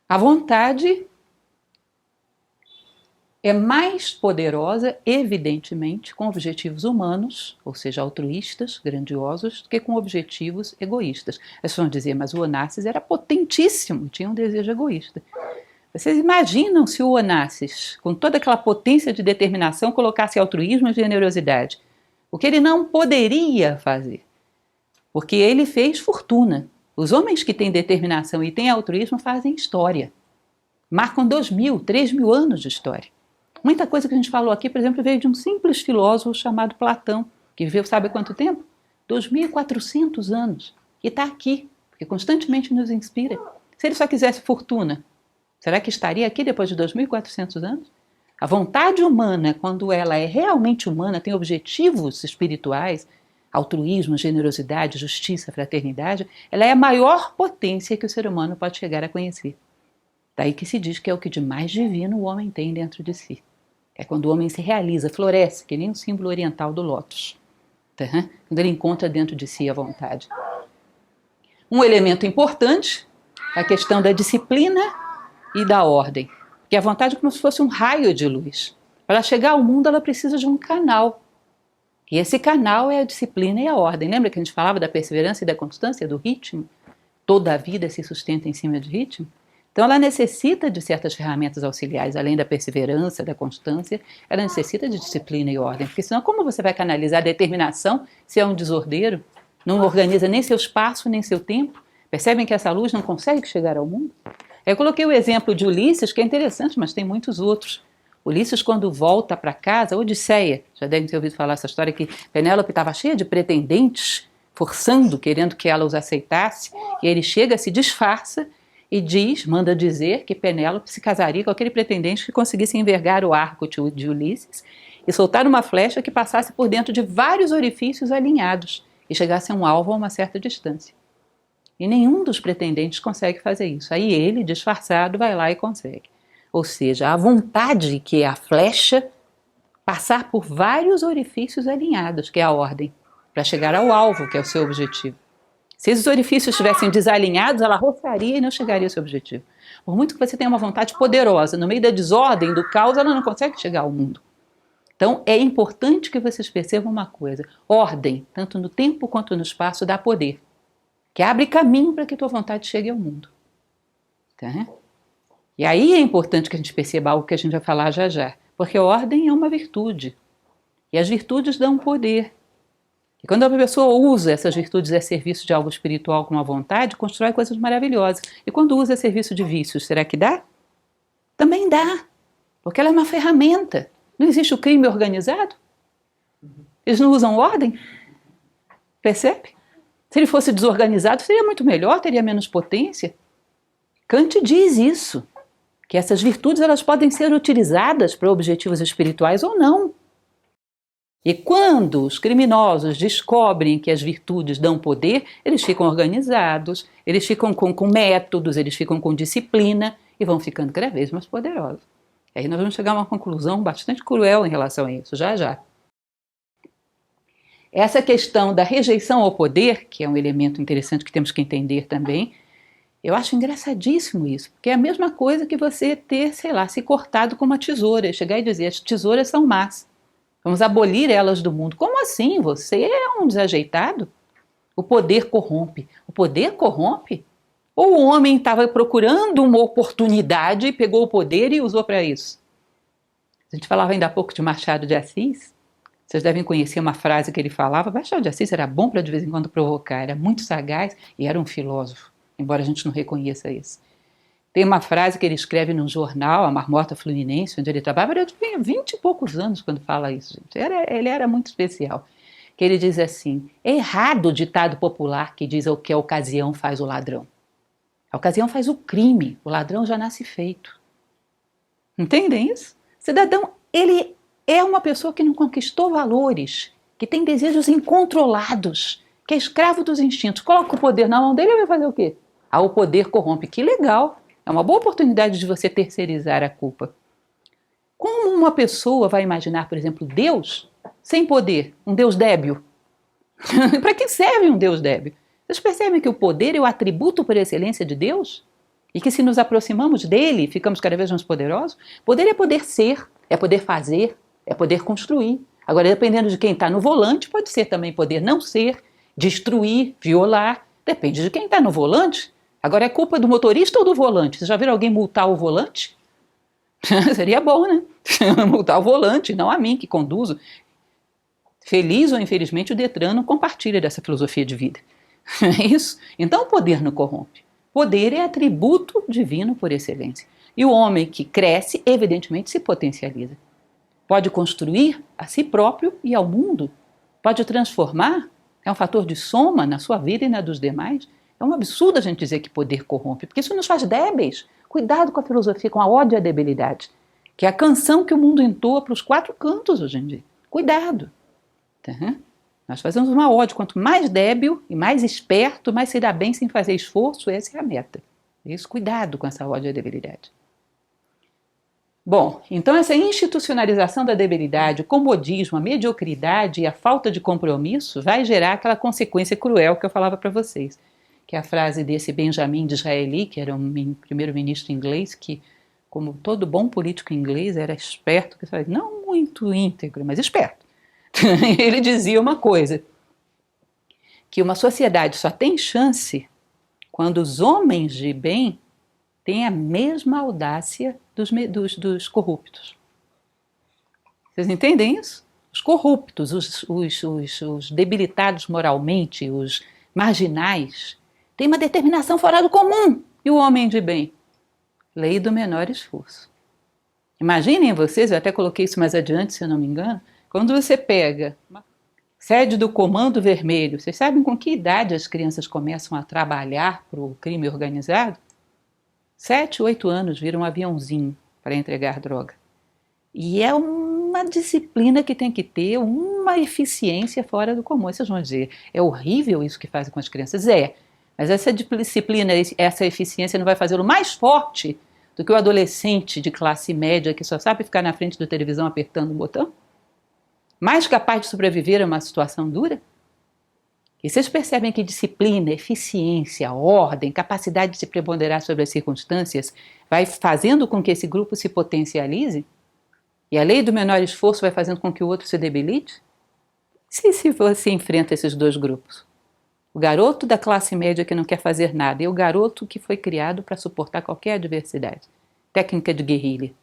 A vontade é mais poderosa, evidentemente, com objetivos humanos, ou seja, altruístas, grandiosos, do que com objetivos egoístas. As pessoas vão dizer, mas o Onassis era potentíssimo, tinha um desejo egoísta. Vocês imaginam se o Onassis, com toda aquela potência de determinação, colocasse altruísmo e generosidade? O que ele não poderia fazer? Porque ele fez fortuna. Os homens que têm determinação e têm altruísmo fazem história. Marcam 2.000, 3.000 anos de história. Muita coisa que a gente falou aqui, por exemplo, veio de um simples filósofo chamado Platão, que viveu sabe há quanto tempo? 2.400 anos. E está aqui, porque constantemente nos inspira. Se ele só quisesse fortuna, será que estaria aqui depois de 2.400 anos? A vontade humana, quando ela é realmente humana, tem objetivos espirituais, altruísmo, generosidade, justiça, fraternidade, ela é a maior potência que o ser humano pode chegar a conhecer. Daí que se diz que é o que de mais divino o homem tem dentro de si. É quando o homem se realiza, floresce, que nem o símbolo oriental do lótus. Tá? Quando ele encontra dentro de si a vontade. Um elemento importante é a questão da disciplina e da ordem. Porque a vontade é como se fosse um raio de luz. Para chegar ao mundo, ela precisa de um canal. E esse canal é a disciplina e a ordem. Lembra que a gente falava da perseverança e da constância, do ritmo? Toda a vida se sustenta em cima de ritmo. Então ela necessita de certas ferramentas auxiliares, além da perseverança, da constância, ela necessita de disciplina e ordem, porque senão como você vai canalizar a determinação se é um desordeiro? não organiza nem seu espaço, nem seu tempo. Percebem que essa luz não consegue chegar ao mundo? Eu coloquei o exemplo de Ulisses, que é interessante, mas tem muitos outros. Ulisses, quando volta para casa, Odisseia, já devem ter ouvido falar essa história, que Penélope estava cheia de pretendentes, forçando, querendo que ela os aceitasse, e ele chega, se disfarça e manda dizer que Penélope se casaria com aquele pretendente que conseguisse envergar o arco de Ulisses e soltar uma flecha que passasse por dentro de vários orifícios alinhados e chegasse a um alvo a uma certa distância. E nenhum dos pretendentes consegue fazer isso. Aí ele, disfarçado, vai lá e consegue. Ou seja, a vontade que é a flecha passar por vários orifícios alinhados, que é a ordem, para chegar ao alvo, que é o seu objetivo. Se esses orifícios estivessem desalinhados, ela roçaria e não chegaria ao seu objetivo. Por muito que você tenha uma vontade poderosa, no meio da desordem, do caos, ela não consegue chegar ao mundo. Então, é importante que vocês percebam uma coisa. Ordem, tanto no tempo quanto no espaço, dá poder, que abre caminho para que tua vontade chegue ao mundo. Tá? E aí é importante que a gente perceba algo que a gente vai falar já já, porque a ordem é uma virtude, e as virtudes dão poder. E quando a pessoa usa essas virtudes a serviço de algo espiritual com a vontade, constrói coisas maravilhosas. E quando usa a serviço de vícios, será que dá? Também dá, porque ela é uma ferramenta. Não existe o crime organizado? Eles não usam ordem? Percebe? Se ele fosse desorganizado, seria muito melhor, teria menos potência. Kant diz isso, que essas virtudes elas podem ser utilizadas para objetivos espirituais ou não. E quando os criminosos descobrem que as virtudes dão poder, eles ficam organizados, eles ficam com métodos, eles ficam com disciplina e vão ficando cada vez mais poderosos. E aí nós vamos chegar a uma conclusão bastante cruel em relação a isso, já já. Essa questão da rejeição ao poder, que é um elemento interessante que temos que entender também, eu acho engraçadíssimo isso, porque é a mesma coisa que você ter, sei lá, se cortado com uma tesoura, chegar e dizer, as tesouras são más, vamos abolir elas do mundo. Como assim? Você é um desajeitado? O poder corrompe. O poder corrompe? Ou o homem estava procurando uma oportunidade, pegou o poder e usou para isso? A gente falava ainda há pouco de Machado de Assis. Vocês devem conhecer uma frase que ele falava. Machado de Assis era bom para de vez em quando provocar, era muito sagaz e era um filósofo, embora a gente não reconheça isso. Tem uma frase que ele escreve num jornal, a Marmota Fluminense, onde ele trabalhava, ele tinha 20 e poucos anos quando fala isso, gente. Ele era muito especial. Que ele diz assim, é errado o ditado popular que diz que a ocasião faz o ladrão. A ocasião faz o crime, o ladrão já nasce feito. Entendem isso? O cidadão, ele é uma pessoa que não conquistou valores, que tem desejos incontrolados, que é escravo dos instintos. Coloca o poder na mão dele e vai fazer o quê? Ah, o poder corrompe. Que legal! É uma boa oportunidade de você terceirizar a culpa. Como uma pessoa vai imaginar, por exemplo, Deus sem poder? Um Deus débil? Para que serve um Deus débil? Vocês percebem que o poder é o atributo por excelência de Deus? E que se nos aproximamos dele, ficamos cada vez mais poderosos? Poder é poder ser, é poder fazer, é poder construir. Agora, dependendo de quem está no volante, pode ser também poder não ser, destruir, violar. Depende de quem está no volante. Agora, é culpa do motorista ou do volante? Vocês já viram alguém multar o volante? Seria bom, né? Multar o volante, não a mim que conduzo. Feliz ou infelizmente, o Detran não compartilha dessa filosofia de vida. É isso? Então, o poder não corrompe. Poder é atributo divino por excelência. E o homem que cresce, evidentemente, se potencializa. Pode construir a si próprio e ao mundo. Pode transformar. É um fator de soma na sua vida e na dos demais. É um absurdo a gente dizer que poder corrompe, porque isso nos faz débeis. Cuidado com a filosofia, com a ódio à debilidade, que é a canção que o mundo entoa para os 4 cantos hoje em dia. Cuidado. Tá? Nós fazemos uma ódio. Quanto mais débil e mais esperto, mais se dá bem sem fazer esforço, essa é a meta. Isso, cuidado com essa ódio à debilidade. Bom, então essa institucionalização da debilidade, o comodismo, a mediocridade e a falta de compromisso vai gerar aquela consequência cruel que eu falava para vocês. Que é a frase desse Benjamin Disraeli, que era um primeiro-ministro inglês, que, como todo bom político inglês, era esperto, não muito íntegro, mas esperto. Ele dizia uma coisa, que uma sociedade só tem chance quando os homens de bem têm a mesma audácia dos corruptos. Vocês entendem isso? Os corruptos, os debilitados moralmente, os marginais, têm uma determinação fora do comum. E o homem de bem? Lei do menor esforço. Imaginem vocês, eu até coloquei isso mais adiante, se eu não me engano, quando você pega sede do Comando Vermelho, vocês sabem com que idade as crianças começam a trabalhar para o crime organizado? 7, 8 anos, viram um aviãozinho para entregar droga. E é uma disciplina que tem que ter uma eficiência fora do comum. Vocês vão dizer, é horrível isso que fazem com as crianças? É, mas essa disciplina, essa eficiência não vai fazê-lo mais forte do que o adolescente de classe média que só sabe ficar na frente da televisão apertando um botão? Mais capaz de sobreviver a uma situação dura? E vocês percebem que disciplina, eficiência, ordem, capacidade de se preponderar sobre as circunstâncias vai fazendo com que esse grupo se potencialize? E a lei do menor esforço vai fazendo com que o outro se debilite? Se você enfrenta esses dois grupos, o garoto da classe média que não quer fazer nada e o garoto que foi criado para suportar qualquer adversidade, técnica de guerrilha,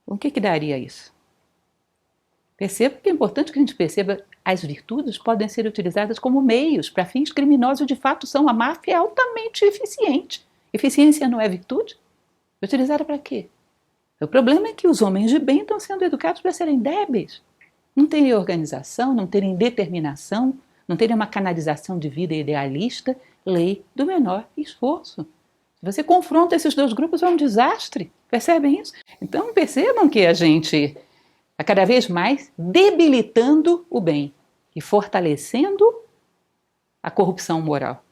o que daria isso? Perceba que é importante que a gente perceba as virtudes podem ser utilizadas como meios para fins criminosos, de fato são. A máfia é altamente eficiente. Eficiência não é virtude? Utilizada para quê? O problema é que os homens de bem estão sendo educados para serem débeis. Não terem organização, não terem determinação, não terem uma canalização de vida idealista, lei do menor esforço. Se você confronta esses dois grupos, é um desastre. Percebem isso? Então percebam que a gente está cada vez mais debilitando o bem e fortalecendo a corrupção moral.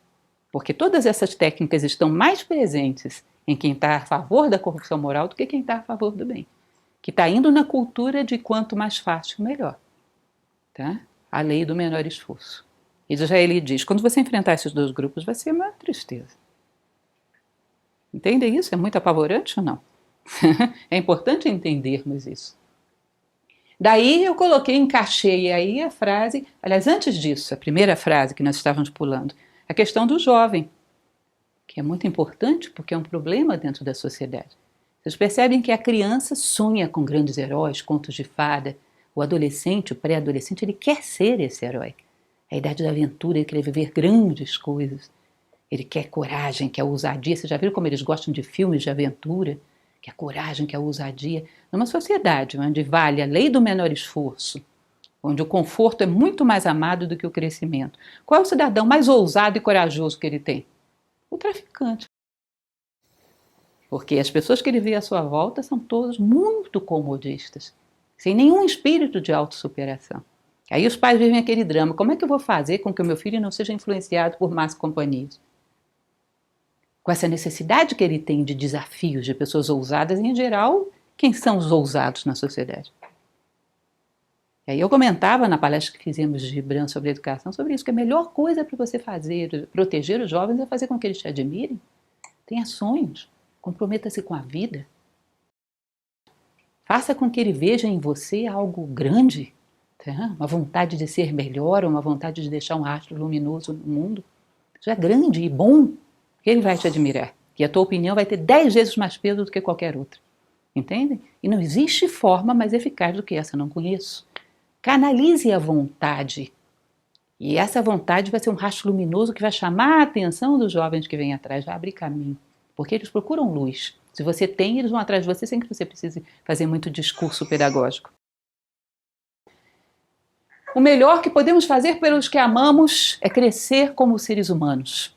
Porque todas essas técnicas estão mais presentes em quem está a favor da corrupção moral do que quem está a favor do bem. Que está indo na cultura de quanto mais fácil, melhor. Tá? A lei do menor esforço. E já ele diz, quando você enfrentar esses dois grupos, vai ser uma tristeza. Entendem isso? É muito apavorante ou não? É importante entendermos isso. Daí eu encaixei aí a frase, aliás, antes disso, a primeira frase que nós estávamos pulando, a questão do jovem, que é muito importante porque é um problema dentro da sociedade. Vocês percebem que a criança sonha com grandes heróis, contos de fada, o adolescente, o pré-adolescente, ele quer ser esse herói. É a idade da aventura, ele quer viver grandes coisas, ele quer coragem, quer ousadia. Vocês já viram como eles gostam de filmes de aventura? Que a coragem, que a ousadia. Numa sociedade onde vale a lei do menor esforço, onde o conforto é muito mais amado do que o crescimento, qual é o cidadão mais ousado e corajoso que ele tem? O traficante. Porque as pessoas que ele vê à sua volta são todas muito comodistas, sem nenhum espírito de autossuperação. Aí os pais vivem aquele drama, como é que eu vou fazer com que o meu filho não seja influenciado por más companhias? Com essa necessidade que ele tem de desafios, de pessoas ousadas, em geral, quem são os ousados na sociedade? E aí eu comentava na palestra que fizemos de Gibran sobre educação, sobre isso, que a melhor coisa para você fazer, proteger os jovens, é fazer com que eles te admirem. Tenha sonhos, comprometa-se com a vida. Faça com que ele veja em você algo grande, tá? Uma vontade de ser melhor, uma vontade de deixar um rastro luminoso no mundo. Isso é grande e bom. Ele vai te admirar. E a tua opinião vai ter 10 vezes mais peso do que qualquer outra. Entendem? E não existe forma mais eficaz do que essa, não conheço. Canalize a vontade. E essa vontade vai ser um rastro luminoso que vai chamar a atenção dos jovens que vêm atrás, vai abrir caminho. Porque eles procuram luz. Se você tem, eles vão atrás de você sem que você precise fazer muito discurso pedagógico. O melhor que podemos fazer pelos que amamos é crescer como seres humanos.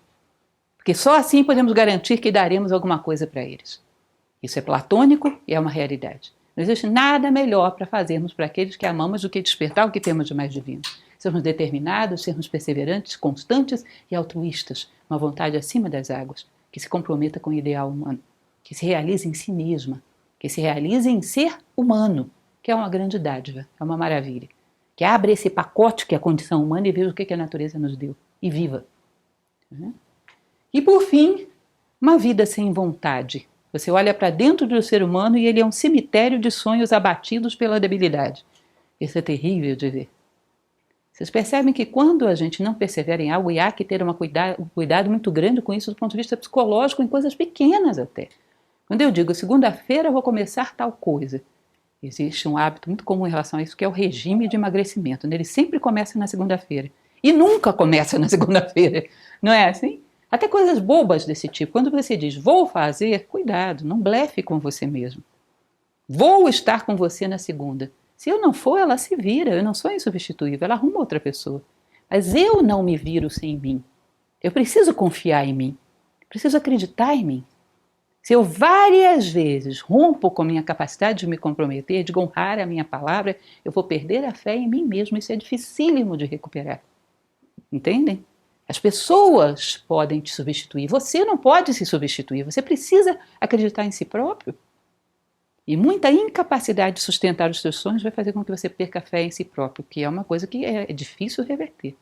Porque só assim podemos garantir que daremos alguma coisa para eles. Isso é platônico e é uma realidade. Não existe nada melhor para fazermos para aqueles que amamos do que despertar o que temos de mais divino. Sermos determinados, sermos perseverantes, constantes e altruístas, uma vontade acima das águas, que se comprometa com o ideal humano, que se realize em si mesma, que se realize em ser humano, que é uma grande dádiva, é uma maravilha. Que abra esse pacote que é a condição humana e veja o que a natureza nos deu. E viva. E por fim, uma vida sem vontade. Você olha para dentro do ser humano e ele é um cemitério de sonhos abatidos pela debilidade. Isso é terrível de ver. Vocês percebem que quando a gente não persevera em algo, e há que ter um cuidado muito grande com isso do ponto de vista psicológico, em coisas pequenas até. Quando eu digo, segunda-feira eu vou começar tal coisa, Existe um hábito muito comum em relação a isso, que é o regime de emagrecimento. Ele sempre começa na segunda-feira. E nunca começa na segunda-feira. Não é assim? Até coisas bobas desse tipo. Quando você diz, vou fazer, cuidado, não blefe com você mesmo. Vou estar com você na segunda. Se eu não for, ela se vira. Eu não sou insubstituível, ela arruma outra pessoa. Mas eu não me viro sem mim. Eu preciso confiar em mim. Preciso acreditar em mim. Se eu várias vezes rompo com a minha capacidade de me comprometer, de honrar a minha palavra, eu vou perder a fé em mim mesmo. Isso é dificílimo de recuperar. Entendem? As pessoas podem te substituir. Você não pode se substituir. Você precisa acreditar em si próprio. E muita incapacidade de sustentar os seus sonhos vai fazer com que você perca a fé em si próprio, que é uma coisa que é difícil reverter.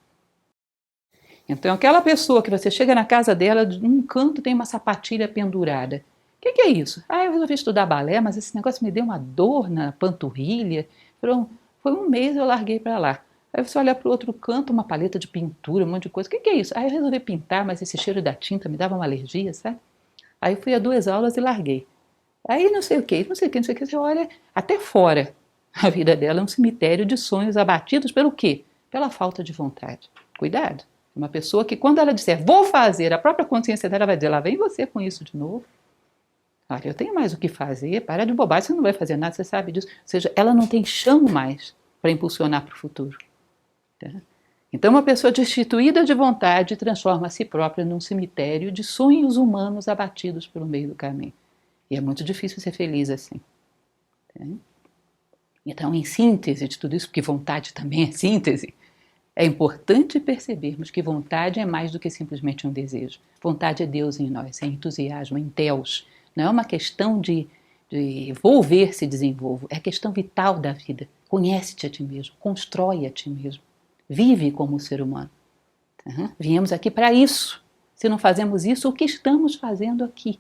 Então, aquela pessoa que você chega na casa dela, num canto tem uma sapatilha pendurada. O que é isso? Eu resolvi estudar balé, mas esse negócio me deu uma dor na panturrilha. Foi um mês eu larguei para lá. Aí você olha para o outro canto, uma paleta de pintura, um monte de coisa. O que é isso? Eu resolvi pintar, mas esse cheiro da tinta me dava uma alergia, sabe? Aí fui a 2 aulas e larguei. Aí não sei o que, você olha até fora. A vida dela é um cemitério de sonhos abatidos pelo quê? Pela falta de vontade. Cuidado. Uma pessoa que quando ela disser, vou fazer, a própria consciência dela vai dizer, lá vem você com isso de novo. Olha, eu tenho mais o que fazer, para de bobagem, você não vai fazer nada, você sabe disso. Ou seja, ela não tem chão mais para impulsionar para o futuro. Tá? Então, uma pessoa destituída de vontade transforma a si própria num cemitério de sonhos humanos abatidos pelo meio do caminho. E é muito difícil ser feliz assim. Tá? Então, em síntese de tudo isso, porque vontade também é síntese, é importante percebermos que vontade é mais do que simplesmente um desejo. Vontade é Deus em nós, é entusiasmo, é Deus. Não é uma questão de vou ver se desenvolvo, é questão vital da vida. Conhece-te a ti mesmo, constrói a ti mesmo, vive como ser humano. Viemos aqui para isso. Se não fazemos isso, o que estamos fazendo aqui?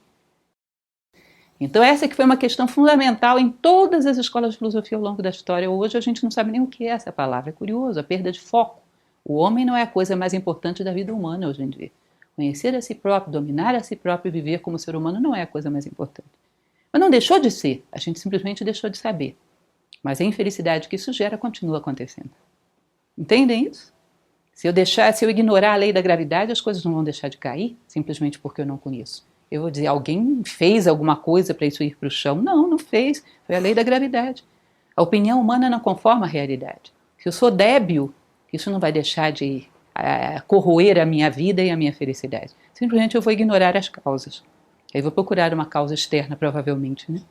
Então essa que foi uma questão fundamental em todas as escolas de filosofia ao longo da história. Hoje a gente não sabe nem o que é essa palavra. É curioso, a perda de foco. O homem não é a coisa mais importante da vida humana hoje em dia. Conhecer a si próprio, dominar a si próprio e viver como ser humano não é a coisa mais importante. Mas não deixou de ser, a gente simplesmente deixou de saber. Mas a infelicidade que isso gera continua acontecendo. Entendem isso? Se eu ignorar a lei da gravidade, as coisas não vão deixar de cair, simplesmente porque eu não conheço. Eu vou dizer, alguém fez alguma coisa para isso ir para o chão? Não, não fez. Foi a lei da gravidade. A opinião humana não conforma a realidade. Se eu sou débil, isso não vai deixar de corroer a minha vida e a minha felicidade. Simplesmente eu vou ignorar as causas. Aí vou procurar uma causa externa, provavelmente, né?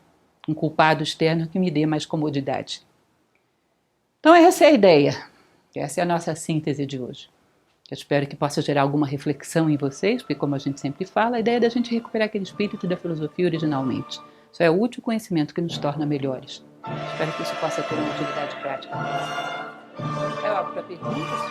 Um culpado externo que me dê mais comodidade. Então essa é a ideia. Essa é a nossa síntese de hoje. Eu espero que possa gerar alguma reflexão em vocês, porque como a gente sempre fala, a ideia é da gente recuperar aquele espírito da filosofia originalmente. Só é o útil conhecimento que nos torna melhores. Espero que isso possa ter uma utilidade prática. É algo para perguntas?